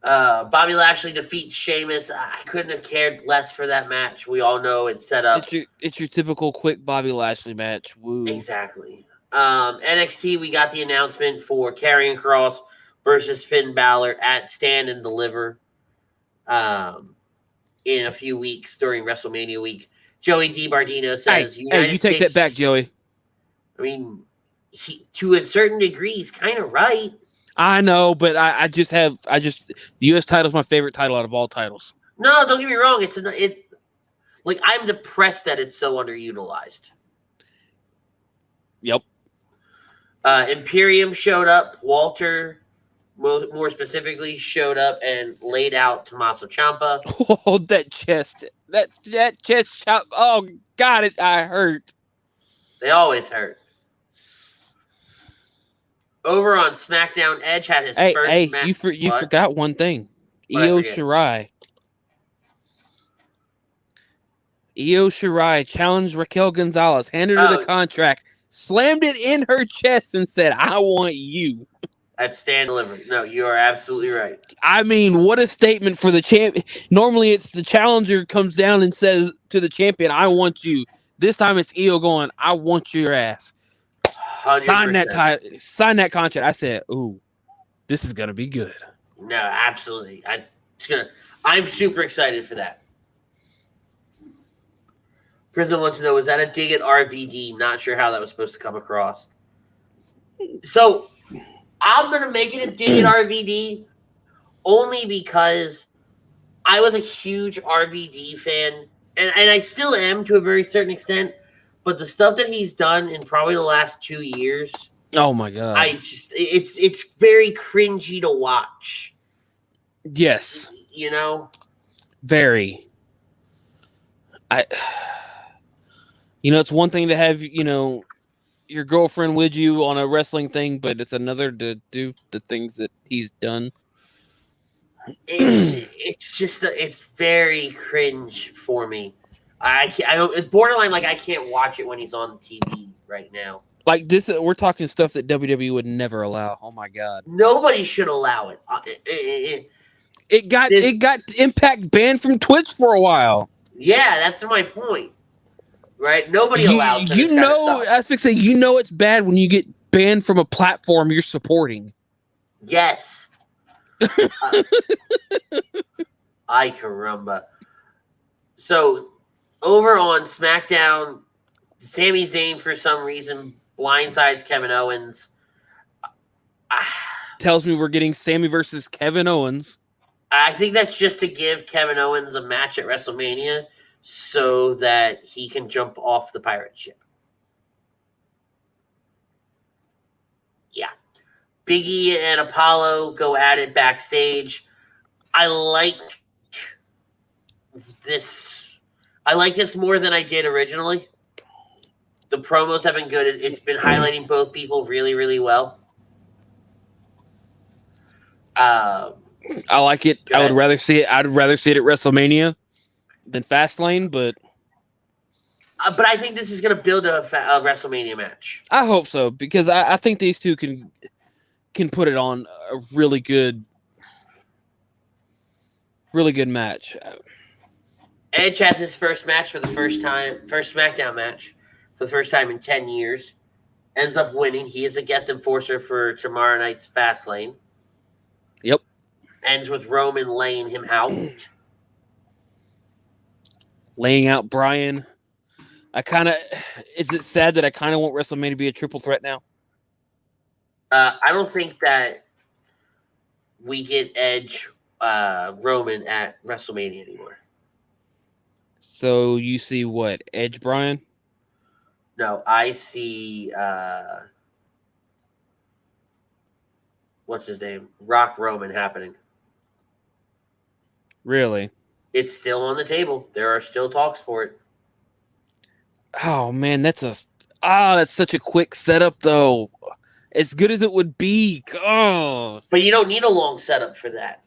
Bobby Lashley defeats Sheamus. I couldn't have cared less for that match. We all know it's set up. It's your typical quick Bobby Lashley match. Woo. Exactly. NXT, we got the announcement for Karrion Kross versus Finn Balor at Stand and Deliver in a few weeks during WrestleMania week. Joey DiBardino says, hey, you take that back, Joey. I mean, to a certain degree, he's kind of right. I know, but the U.S. title is my favorite title out of all titles. No, don't get me wrong. I'm depressed that it's so underutilized. Yep. Imperium showed up. Walter, more specifically, showed up and laid out Tommaso Ciampa. Oh, that chest chop. Oh, God, I hurt. They always hurt. Over on SmackDown, Edge had his first match. You forgot one thing. Io Shirai. Io Shirai challenged Raquel Gonzalez, handed her the contract, slammed it in her chest, and said, "I want you." At Stand Delivery. No, you are absolutely right. I mean, what a statement for the champ. Normally, it's the challenger comes down and says to the champion, "I want you." This time, it's Io going, "I want your ass." 100%. Sign that contract. I said, "Ooh, this is gonna be good." No, absolutely. I'm super excited for that. Prison wants to know, was that a dig at RVD? Not sure how that was supposed to come across. So I'm gonna make it a dig at RVD only because I was a huge RVD fan, and I still am to a very certain extent. but the stuff that he's done in probably the last 2 years, Oh my god! it's very cringy to watch. Yes, You know, very. It's one thing to have your girlfriend with you on a wrestling thing, but it's another to do the things that he's done. it's very cringe for me. I don't. It's borderline like I can't watch it when he's on TV right now. Like this, we're talking stuff that WWE would never allow. Oh my god! Nobody should allow it. It got Impact banned from Twitch for a while. Yeah, that's my point. Right? Nobody allows it. I was fixing. It's bad when you get banned from a platform you're supporting. Yes. Ay caramba. So over on SmackDown, Sami Zayn for some reason blindsides Kevin Owens. Tells me we're getting Sami versus Kevin Owens. I think that's just to give Kevin Owens a match at WrestleMania so that he can jump off the pirate ship. Yeah. Big E and Apollo go at it backstage. I like this more than I did originally. The promos have been good. It's been highlighting both people really, really well. I like it. I would rather see it. I'd rather see it at WrestleMania than Fastlane, but I think this is going to build a WrestleMania match. I hope so because I think these two can put it on a really good match. Edge has his first match for the first SmackDown match for the first time in 10 years. Ends up winning. He is a guest enforcer for tomorrow night's Fastlane. Yep. Ends with Roman laying him out. Laying out Bryan. Is it sad that I kind of want WrestleMania to be a triple threat now? I don't think that we get Edge Roman at WrestleMania anymore. So you see what? Edge Bryan? No, I see what's his name? Rock Roman happening. Really? It's still on the table. There are still talks for it. Oh man, that's such a quick setup though. As good as it would be. Oh. But you don't need a long setup for that.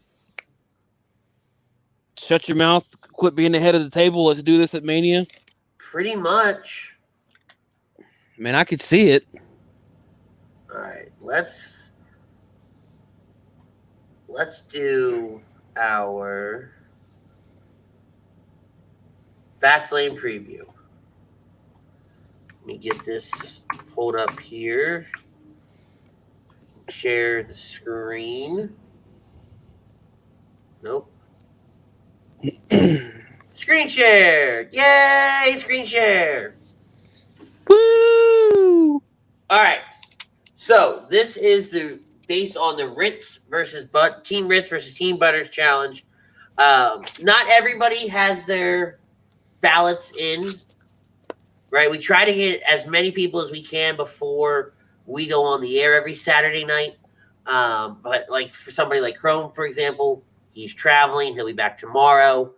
Shut your mouth. Quit being the head of the table. Let's do this at Mania. Pretty much. Man, I could see it. All right, let's do our Fastlane preview. Let me get this pulled up here. Share the screen. Nope. Screen share! Yay! Screen share! Woo! All right. So this is based on the Ritz versus Team Ritz versus Team Butters challenge. Not everybody has their ballots in. Right? We try to get as many people as we can before we go on the air every Saturday night. But like for somebody like Chrome, for example, he's traveling. He'll be back tomorrow.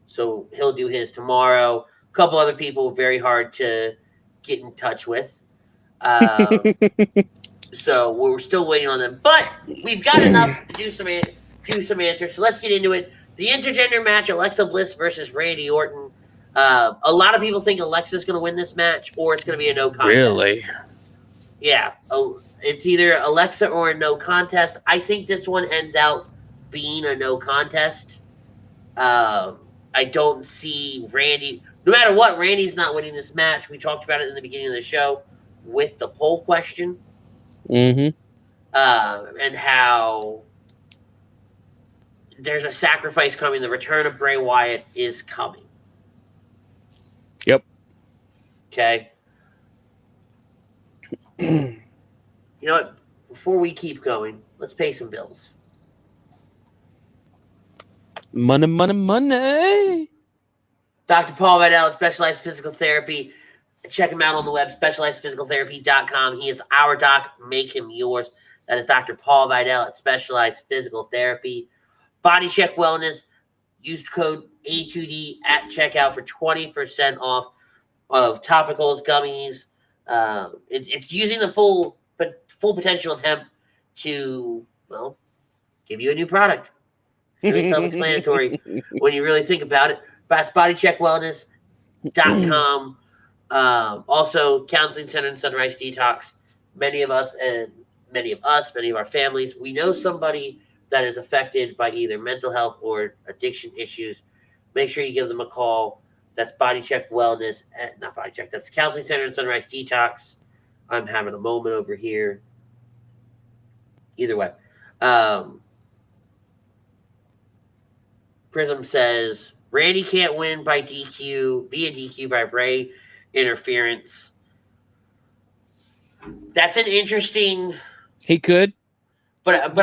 So he'll do his tomorrow. A couple other people very hard to get in touch with. So we're still waiting on them. But we've got enough to do some answers. So let's get into it. The intergender match, Alexa Bliss versus Randy Orton. A lot of people think Alexa's going to win this match or it's going to be a no contest. Really? Yeah. It's either Alexa or a no contest. I think this one ends out being a no contest. I don't see Randy. No matter what, Randy's not winning this match. We talked about it in the beginning of the show with the poll question. Mm-hmm. And how there's a sacrifice coming. The return of Bray Wyatt is coming. Yep. Okay. You know what? Before we keep going, let's pay some bills. Money. Dr. Paul Vidal, Specialized Physical Therapy. Check him out on the web, specializedphysicaltherapy.com. He is our doc. Make him yours. That is Dr. Paul Vidal at Specialized Physical Therapy. Body Check Wellness. Use code A2D at checkout for 20% off of topicals, gummies. It's using the full potential of hemp to, well, give you a new product. It's really self-explanatory when you really think about it. That's bodycheckwellness.com. Also, Counseling Center and Sunrise Detox. Many of our families, we know somebody that is affected by either mental health or addiction issues. Make sure you give them a call. That's Body Check Wellness. Not Body Check. That's Counseling Center and Sunrise Detox. I'm having a moment over here. Either way. Prism says, Randy can't win by DQ, via DQ by Bray interference. That's an interesting... He could. But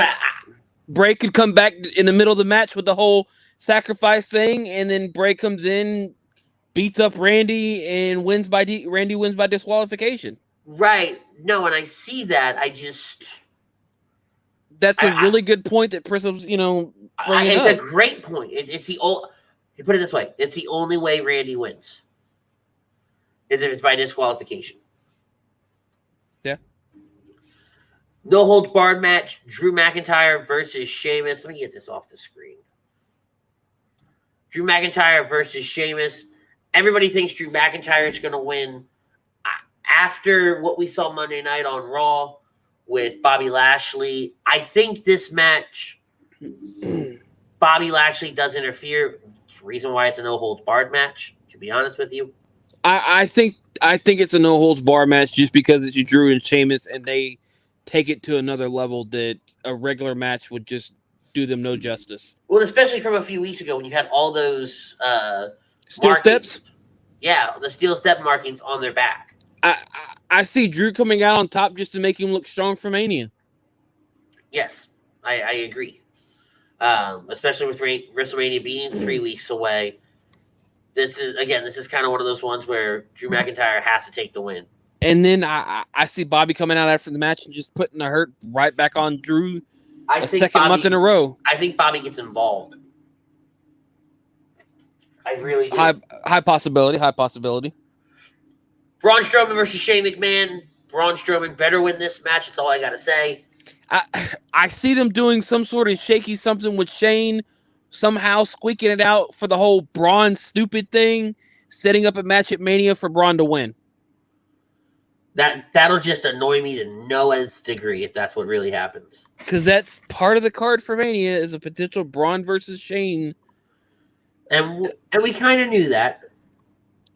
Bray could come back in the middle of the match with the whole sacrifice thing, and then Bray comes in, beats up Randy, and Randy wins by disqualification. Right. No, and I see that. That's a really good point that Prism's, bringing up. It's a great point. It's the old. You put it this way: it's the only way Randy wins. Is if it's by disqualification. Yeah. No holds barred match: Drew McIntyre versus Sheamus. Let me get this off the screen. Drew McIntyre versus Sheamus. Everybody thinks Drew McIntyre is going to win. After what we saw Monday night on Raw with Bobby Lashley, I think this match, Bobby Lashley does interfere. It's the reason why it's a no holds barred match, to be honest with you. I think it's a no holds bar match just because it's Drew and Sheamus, and they take it to another level that a regular match would just do them no justice. Well, especially from a few weeks ago when you had all those steel markings. Steps. Yeah, the steel step markings on their back. I see Drew coming out on top just to make him look strong for Mania. Yes, I agree. Especially with WrestleMania being 3 weeks away. This is kind of one of those ones where Drew McIntyre has to take the win. And then I see Bobby coming out after the match and just putting the hurt right back on Drew month in a row. I think Bobby gets involved. I really do. High possibility. Braun Strowman versus Shane McMahon. Braun Strowman better win this match. That's all I got to say. I see them doing some sort of shaky something with Shane, somehow squeaking it out for the whole Braun stupid thing, setting up a match at Mania for Braun to win. That'll just annoy me to no nth degree if that's what really happens. Because that's part of the card for Mania is a potential Braun versus Shane. And we kind of knew that.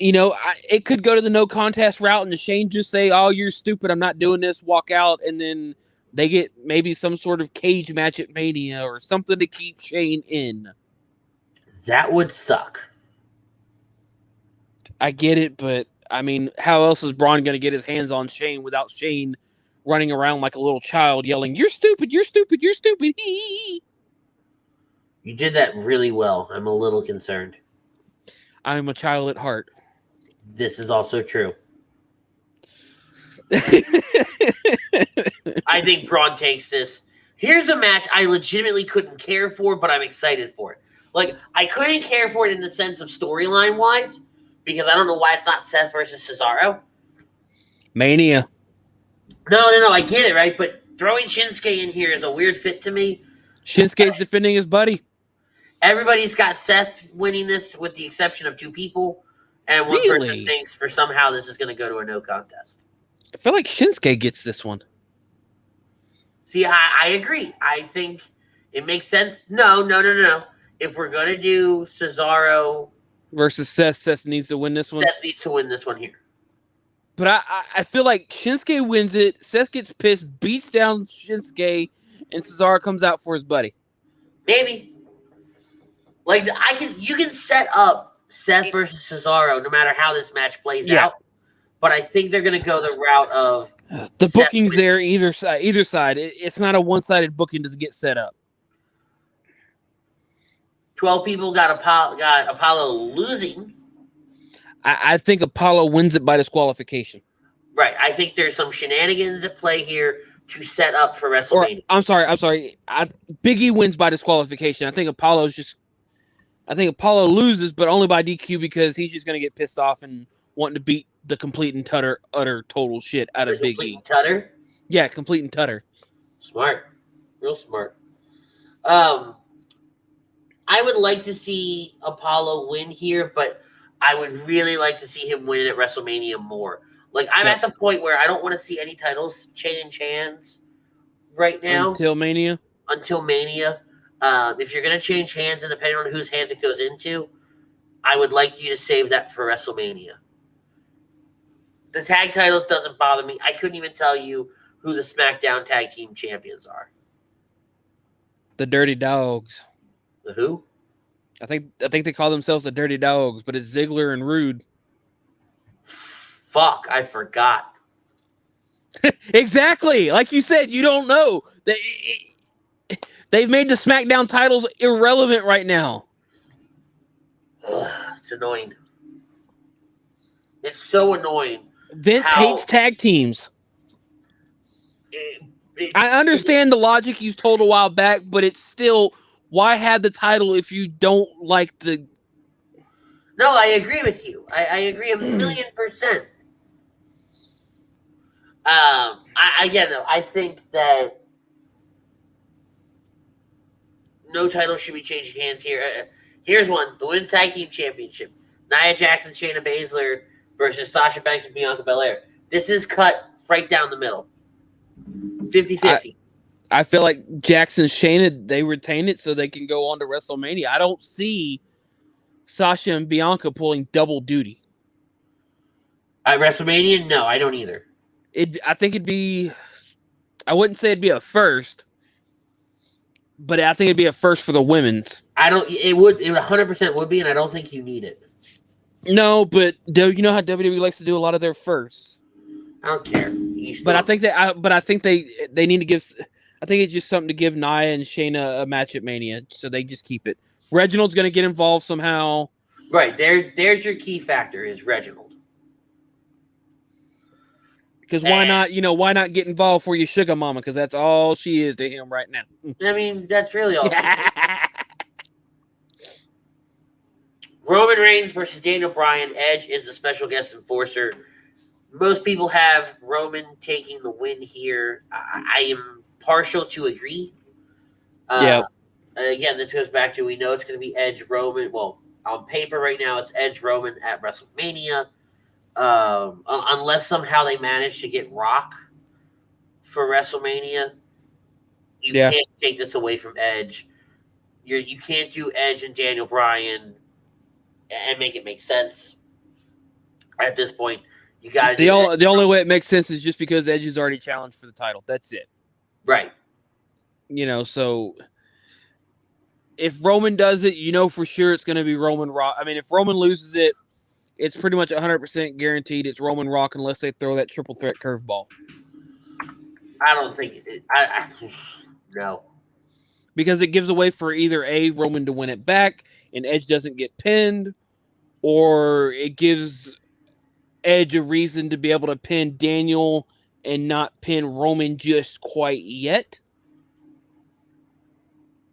It could go to the no contest route and the Shane just say, "Oh, you're stupid. I'm not doing this." Walk out, and then they get maybe some sort of cage match at Mania or something to keep Shane in. That would suck. I get it, but I mean, how else is Braun going to get his hands on Shane without Shane running around like a little child yelling, "You're stupid, you're stupid, you're stupid." You did that really well. I'm a little concerned. I'm a child at heart. This is also true. I think Braun takes this. Here's a match I legitimately couldn't care for, but I'm excited for it. Like, I couldn't care for it in the sense of storyline-wise, because I don't know why it's not Seth versus Cesaro. Mania. No, I get it, right? But throwing Shinsuke in here is a weird fit to me. Shinsuke's defending his buddy. Everybody's got Seth winning this with the exception of two people. And one person thinks for somehow this is going to go to a no contest. I feel like Shinsuke gets this one. See, I agree. I think it makes sense. No. If we're going to do Cesaro versus Seth, Seth needs to win this one. Seth needs to win this one here. But I feel like Shinsuke wins it. Seth gets pissed, beats down Shinsuke, and Cesaro comes out for his buddy. Maybe. Like, you can set up Seth versus Cesaro no matter how this match plays out. But I think they're going to go the route of the bookings there either side. It's not a one-sided booking to get set up. 12 people got Apollo losing. I think Apollo wins it by disqualification. Right. I think there's some shenanigans at play here to set up for Or WrestleMania. I'm sorry. Big E wins by disqualification. I think Apollo loses, but only by DQ because he's just gonna get pissed off and wanting to beat the complete and utter total shit out of Big E. Tutter? Yeah, complete and tutter. Smart. Real smart. I would like to see Apollo win here, but I would really like to see him win at WrestleMania more. Like, I'm at the point where I don't want to see any titles change hands right now. Until Mania? Until Mania. If you're going to change hands, and depending on whose hands it goes into, I would like you to save that for WrestleMania. The tag titles doesn't bother me. I couldn't even tell you who the SmackDown Tag Team Champions are. The Dirty Dogs. The who? I think they call themselves the Dirty Dogs, but it's Ziggler and Rude. Fuck, I forgot. Exactly. Like you said, you don't know. They've made the SmackDown titles irrelevant right now. Ugh, it's annoying. It's so annoying. Vince hates tag teams. I understand the logic you told a while back, but it's still, why have the title if you don't like the... No, I agree with you. I agree 1,000,000%. I think that no title should be changing hands here. Here's one: the Women's Tag Team Championship. Nia Jackson, Shayna Baszler versus Sasha Banks and Bianca Belair. This is cut right down the middle. 50-50. I feel like Jackson, Shayna, they retain it so they can go on to WrestleMania. I don't see Sasha and Bianca pulling double duty. At WrestleMania? No, I don't either. I think it'd be... I wouldn't say it'd be a first, but I think it'd be a first for the women's. It would 100% would be, and I don't think you need it. No, but you know how WWE likes to do a lot of their firsts. I don't care. But I think they need to give. I think it's just something to give Nia and Shayna a match at Mania, so they just keep it. Reginald's going to get involved somehow. Right there's your key factor is Reginald. Because why not? Why not get involved for your sugar mama? Because that's all she is to him right now. I mean, that's really all. Roman Reigns versus Daniel Bryan. Edge is the special guest enforcer. Most people have Roman taking the win here. I am partial to agree. Yeah. Again, this goes back to, we know it's going to be Edge Roman. Well, on paper right now, it's Edge Roman at WrestleMania. Unless somehow they manage to get Rock for WrestleMania, you can't take this away from Edge. You can't do Edge and Daniel Bryan and make it make sense. At this point, you got to. The only way it makes sense is just because Edge is already challenged for the title. That's it. Right. So if Roman does it, for sure it's going to be Roman Rock. I mean, if Roman loses it, it's pretty much 100% guaranteed it's Roman Rock unless they throw that triple threat curveball. I don't think no. Because it gives a way for either Roman to win it back and Edge doesn't get pinned, or it gives Edge a reason to be able to pin Daniel and not pin Roman just quite yet.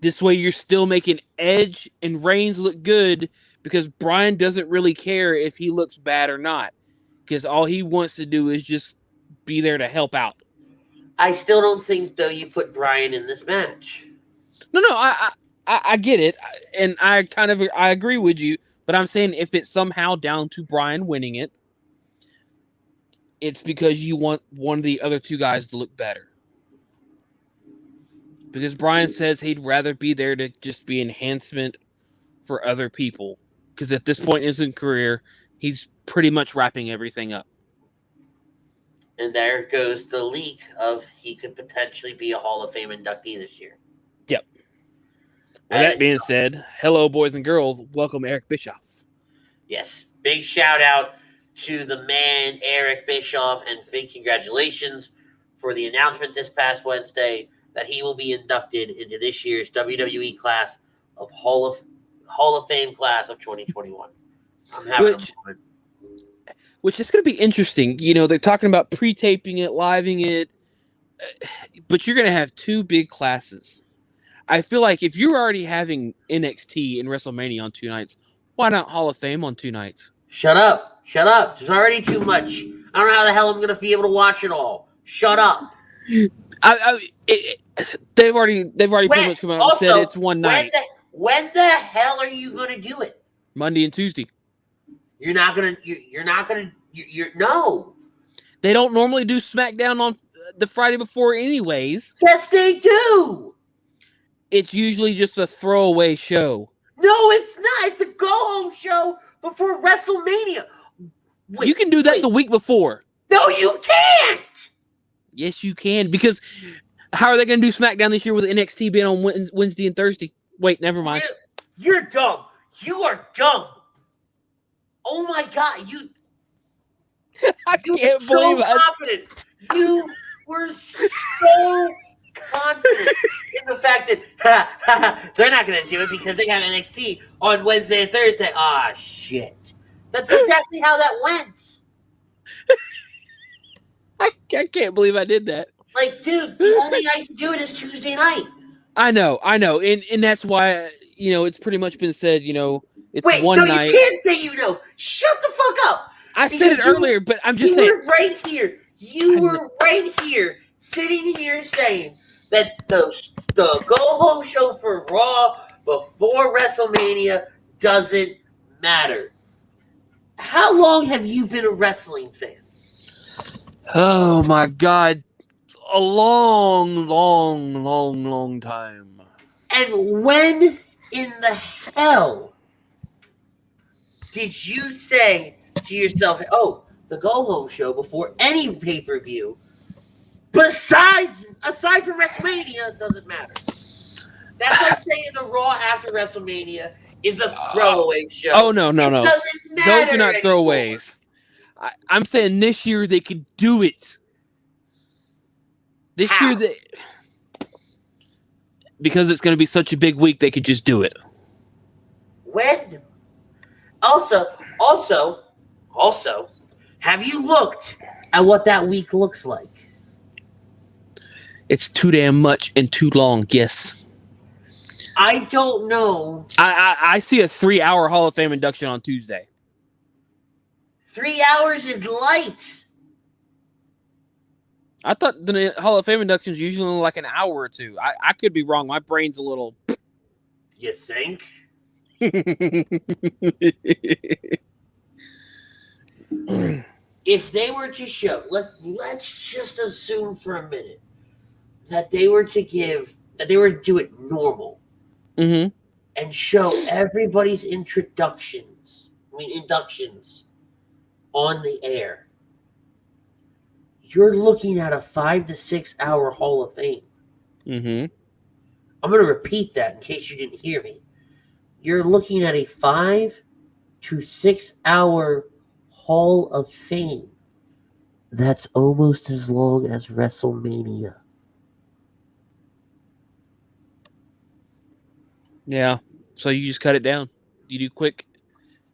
This way you're still making Edge and Reigns look good, because Bryan doesn't really care if he looks bad or not, because all he wants to do is just be there to help out. I still don't think, though, you put Bryan in this match. No, I get it, and I agree with you, but I'm saying if it's somehow down to Bryan winning it, it's because you want one of the other two guys to look better. Because Bryan says he'd rather be there to just be enhancement for other people. Because at this point in his career, he's pretty much wrapping everything up. And there goes the leak of he could potentially be a Hall of Fame inductee this year. Yep. With that being said, hello, boys and girls. Welcome, Eric Bischoff. Yes. Big shout out to the man, Eric Bischoff, and big congratulations for the announcement this past Wednesday that he will be inducted into this year's WWE class of Hall of Fame class of 2021. I'm having a moment. which is going to be interesting. You know, they're talking about pre-taping it, living it, but you're going to have two big classes. I feel like if you're already having NXT and WrestleMania on 2 nights, why not Hall of Fame on 2 nights? Shut up. Shut up. There's already too much. I don't know how the hell I'm going to be able to watch it all. Shut up. They've already pretty much come out and said it's one night. When the hell are you going to do it? Monday and Tuesday. You're not going to no. They don't normally do SmackDown on the Friday before anyways. Yes, they do. It's usually just a throwaway show. No, it's not. It's a go-home show before WrestleMania. You can do that the week before. No, you can't. Yes, you can. Because how are they going to do SmackDown this year with NXT being on Wednesday and Thursday? Wait, never mind. You're dumb. You are dumb. Oh my God, I can't believe confident. You were so confident in the fact that they're not going to do it because they have NXT on Wednesday and Thursday. Ah, shit. That's exactly how that went. I can't believe I did that. Like, dude, the only night to do it is Tuesday night. I know. And that's why, it's pretty much been said, it's one night. You can't say Shut the fuck up. I said it earlier, but I'm just saying. You were right here. You were right here, sitting here saying that the go-home show for Raw before WrestleMania doesn't matter. How long have you been a wrestling fan? Oh, my God. A long, long, long, long time. And when in the hell did you say to yourself, the go-home show before any pay-per-view, aside from WrestleMania, doesn't matter? That's like saying the Raw after WrestleMania is a throwaway show. Oh, no. It doesn't matter. Those are not throwaways. I'm saying this year they could do it. This year, because it's going to be such a big week, they could just do it. When? Also, have you looked at what that week looks like? It's too damn much and too long, yes. I don't know. I see a 3-hour Hall of Fame induction on Tuesday. 3 hours is light. I thought the Hall of Fame inductions usually only like an hour or two. I could be wrong. My brain's a little... You think? If they were to show, let's just assume for a minute that they were to do it normal, and show everybody's inductions on the air. You're looking at a 5 to 6 hour Hall of Fame. Mm-hmm. I'm going to repeat that in case you didn't hear me. You're looking at a 5 to 6 hour Hall of Fame. That's almost as long as WrestleMania. Yeah. So you just cut it down. You do quick.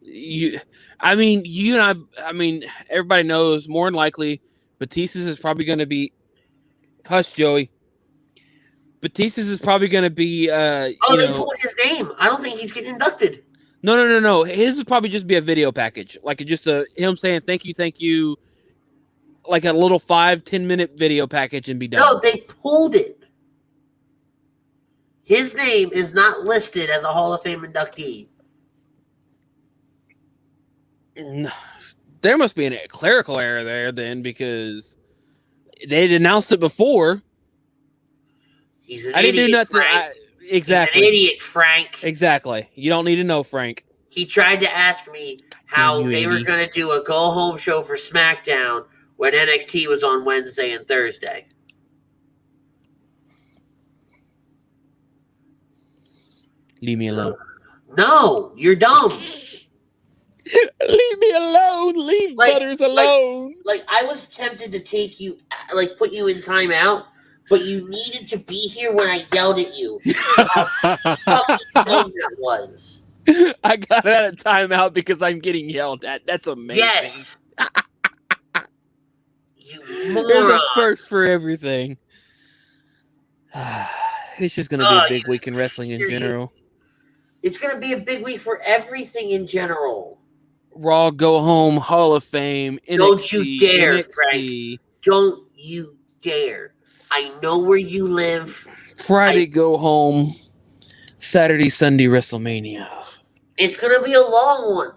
You and I, everybody knows more than likely Batista's is probably going to be... Hush, Joey. Batista's is probably going to be... they pulled his name. I don't think he's getting inducted. No. His would probably just be a video package. Like just him saying thank you. Like a little 5-10 minute video package and be done. No, they pulled it. His name is not listed as a Hall of Fame inductee. No. There must be a clerical error there then, because they'd announced it before. He's an I idiot, didn't do nothing. Exactly. He's an idiot, Frank. Exactly. You don't need to know, Frank. He tried to ask me how they were going to do a go-home show for SmackDown when NXT was on Wednesday and Thursday. Leave me alone. No, you're dumb. Leave me alone. Leave Butters alone. Like I was tempted to take you, put you in timeout, but you needed to be here when I yelled at you. How fucking dumb that was. I got out of timeout because I'm getting yelled at. That's amazing. Yes, You There's a moron. first for everything. It's just going to be a big week in wrestling in general. It's going to be a big week for everything in general. Raw, Go Home, Hall of Fame, NXT, Don't you dare, NXT. Frank. Don't you dare. I know where you live. Friday, Go Home. Saturday, Sunday, WrestleMania. It's going to be a long one.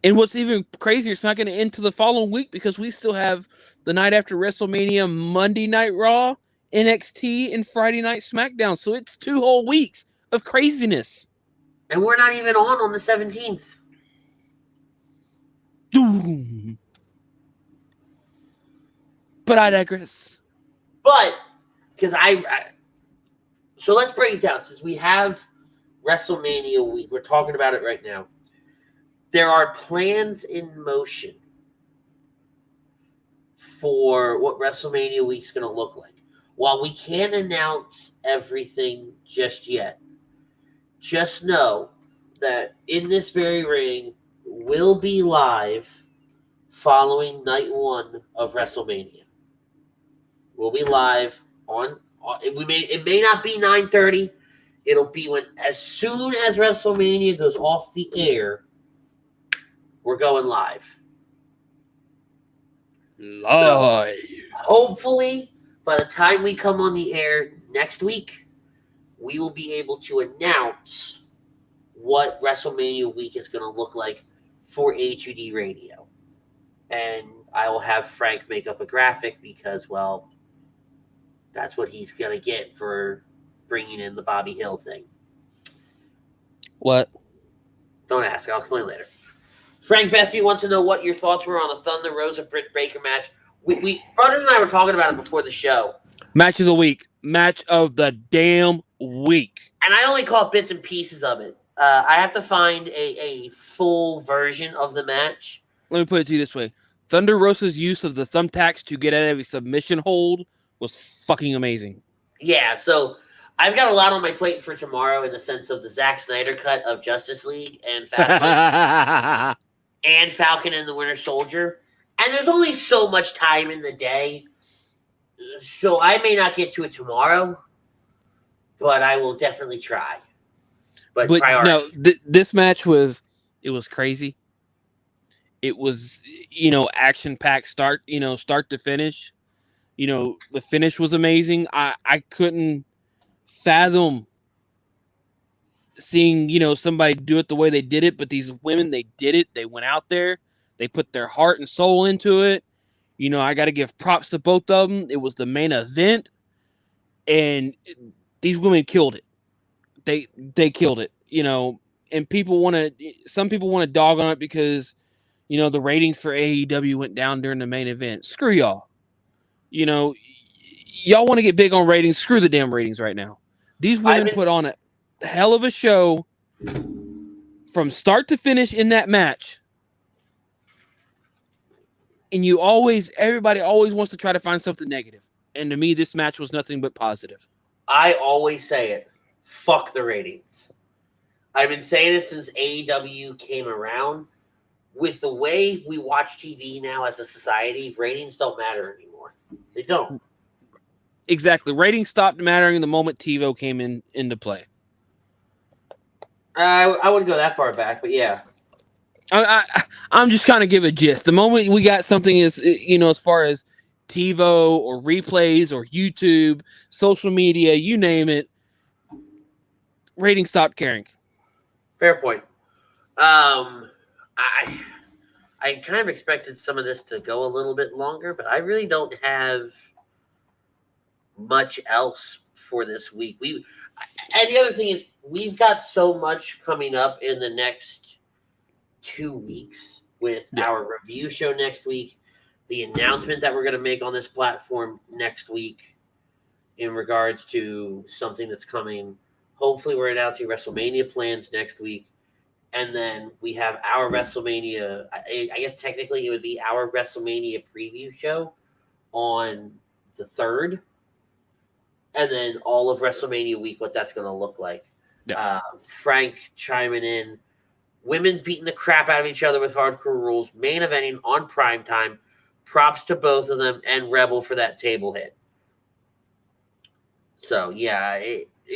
And what's even crazier, it's not going to end to the following week because we still have the night after WrestleMania, Monday Night Raw, NXT, and Friday Night SmackDown. So it's 2 whole weeks of craziness. And we're not even on the 17th. Doom. But I digress. But, because so let's break it down. Since we have WrestleMania week, we're talking about it right now. There are plans in motion for what WrestleMania week's going to look like. While we can't announce everything just yet, just know that In This Very Ring will be live following night 1 of WrestleMania. We'll be live on it may not be 9:30. It'll be as soon as WrestleMania goes off the air, we're going live. Live. So, hopefully, by the time we come on the air next week, we will be able to announce what WrestleMania week is going to look like for A2D Radio. And I will have Frank make up a graphic because, well, that's what he's going to get for bringing in the Bobby Hill thing. What? Don't ask. I'll explain later. Frank Besky wants to know what your thoughts were on the Thunder Rosa Britt Baker match. We brothers and I were talking about it before the show. Match of the week. Match of the damn week. And I only caught bits and pieces of it. I have to find a full version of the match. Let me put it to you this way. Thunder Rosa's use of the thumbtacks to get out of a submission hold was fucking amazing. Yeah, so I've got a lot on my plate for tomorrow in the sense of the Zack Snyder cut of Justice League and Fastlane and Falcon and the Winter Soldier. And there's only so much time in the day, so I may not get to it tomorrow, but I will definitely try. But no, this match was crazy. It was, action-packed start to finish. The finish was amazing. I couldn't fathom seeing, somebody do it the way they did it, but these women, they did it. They went out there. They put their heart and soul into it. I got to give props to both of them. It was the main event, and these women killed it. They killed it, and some people want to dog on it because, the ratings for AEW went down during the main event. Screw y'all. Y'all want to get big on ratings. Screw the damn ratings right now. These women put on a hell of a show from start to finish in that match. And everybody always wants to try to find something negative. And to me, this match was nothing but positive. I always say it. Fuck the ratings. I've been saying it since AEW came around. With the way we watch TV now as a society, ratings don't matter anymore. They don't. Exactly. Ratings stopped mattering the moment TiVo came into play. I wouldn't go that far back, but yeah. I'm just kind of give a gist. The moment we got something as far as TiVo or replays or YouTube, social media, you name it, ratings stopped caring. Fair point. I kind of expected some of this to go a little bit longer, but I really don't have much else for this week. And the other thing is, we've got so much coming up in the next 2 weeks with our review show next week, the announcement that we're going to make on this platform next week in regards to something that's coming. Hopefully, we're announcing WrestleMania plans next week. And then we have our WrestleMania, I guess technically it would be our WrestleMania preview show on the 3rd. And then all of WrestleMania week, what that's going to look like. Yeah. Frank chiming in Women beating the crap out of each other with hardcore rules, main eventing on primetime. Props to both of them and Rebel for that table hit. So, yeah,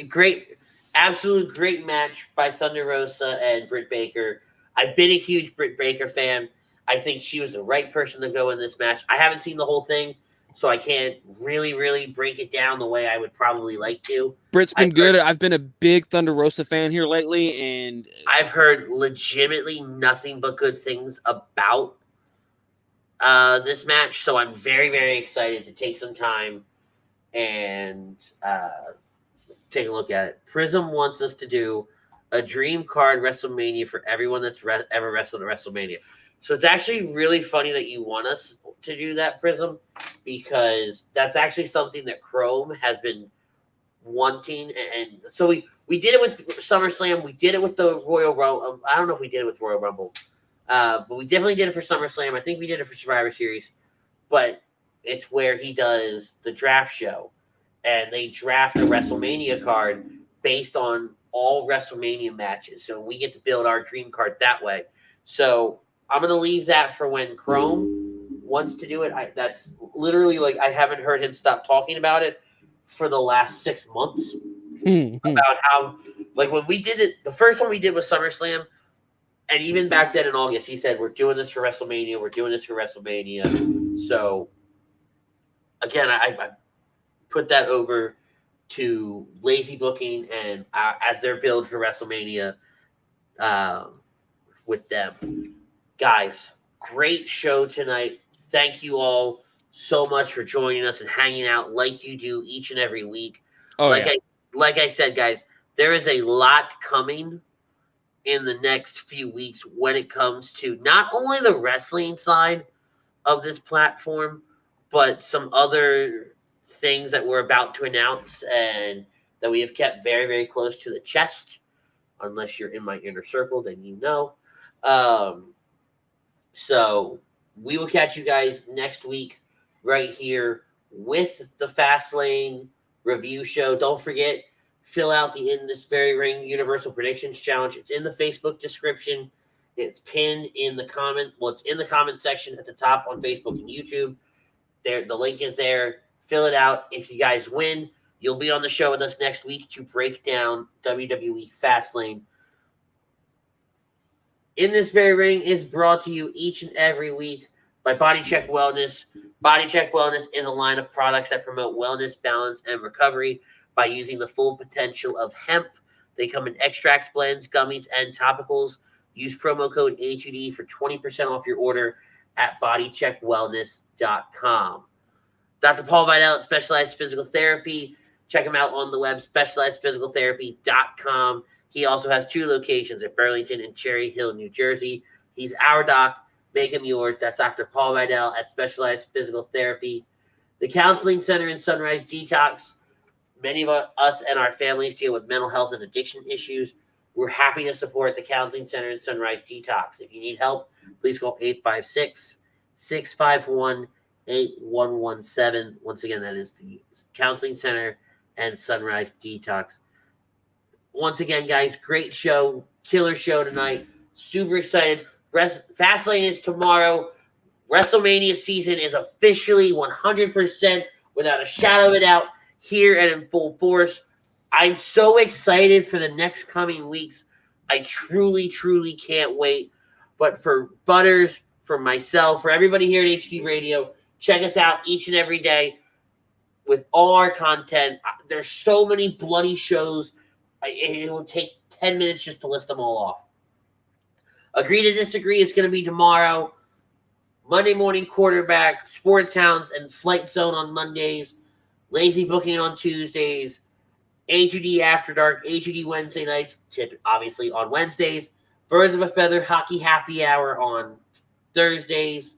great, absolute great match by Thunder Rosa and Britt Baker. I've been a huge Britt Baker fan. I think she was the right person to go in this match. I haven't seen the whole thing, so I can't really break it down the way I would probably like to. Britt's been good. I've been a big Thunder Rosa fan here lately, and I've heard legitimately nothing but good things about this match, so I'm very excited to take some time and take a look at it. Prism wants us to do a dream card WrestleMania for everyone that's ever wrestled at WrestleMania. So it's actually really funny that you want us to do that, Prism, because that's actually something that Chrome has been wanting. And so we did it with SummerSlam. We did it with the Royal Rumble. I don't know if we did it with Royal Rumble. But we definitely did it for SummerSlam. I think we did it for Survivor Series. But it's where he does the draft show. And they draft a WrestleMania card based on all WrestleMania matches. So we get to build our dream card that way. So I'm going to leave that for when Chrome wants to do it. That's literally like I haven't heard him stop talking about it for the last 6 months. About how, like when we did it, the first one we did was SummerSlam. And even back then in August, he said, we're doing this for WrestleMania. We're doing this for WrestleMania. So, again, I put that over to Lazy Booking and as their build for WrestleMania with them. Guys, great show tonight. Thank you all so much for joining us and hanging out like you do each and every week. Like I said, guys, there is a lot coming in the next few weeks when it comes to not only the wrestling side of this platform, but some other things that we're about to announce and that we have kept very close to the chest. Unless you're in my inner circle, then you know. So we will catch you guys next week right here with the Fastlane review show. Don't forget, fill out the In This Very Ring Universal Predictions Challenge. It's in the Facebook description. It's pinned in the comment. Well, it's in the comment section at the top on Facebook and YouTube. There, the link is there. Fill it out. If you guys win, you'll be on the show with us next week to break down WWE Fastlane. In This Very Ring is brought to you each and every week by Body Check Wellness. Body Check Wellness is a line of products that promote wellness, balance, and recovery by using the full potential of hemp. They come in extracts, blends, gummies, and topicals. Use promo code A2D for 20% off your order at bodycheckwellness.com. Dr. Paul Vidal at Specialized Physical Therapy. Check him out on the web, specializedphysicaltherapy.com. He also has 2 locations at Burlington and Cherry Hill, New Jersey. He's our doc. Make him yours. That's Dr. Paul Vidal at Specialized Physical Therapy. The Counseling Center in Sunrise Detox. Many of us and our families deal with mental health and addiction issues. We're happy to support the Counseling Center in Sunrise Detox. If you need help, please call 856-651-8117. Once again, that is the Counseling Center and Sunrise Detox. Once again, guys, great show. Killer show tonight. Super excited. Fastlane is tomorrow. WrestleMania season is officially 100% without a shadow of a doubt here and in full force. I'm so excited for the next coming weeks. I truly can't wait. But for Butters, for myself, for everybody here at HD Radio, check us out each and every day with all our content. There's so many bloody shows. It will take 10 minutes just to list them all off. Agree to Disagree is going to be tomorrow. Monday Morning Quarterback, Sports Hounds, and Flight Zone on Mondays. Lazy Booking on Tuesdays. A2D After Dark, A2D Wednesday nights, obviously on Wednesdays. Birds of a Feather Hockey Happy Hour on Thursdays.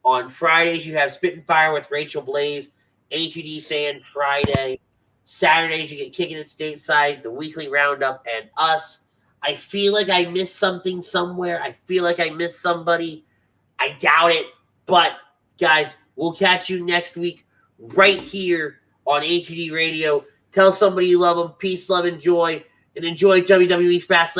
On Fridays, you have Spit and Fire with Rachel Blaze, A2D Fan Friday. Saturdays, you get Kicking It Stateside, the Weekly Roundup, and us. I feel like I missed something somewhere. I feel like I missed somebody. I doubt it. But, guys, we'll catch you next week right here on A2D Radio. Tell somebody you love them. Peace, love, and joy. And enjoy WWE Fastlane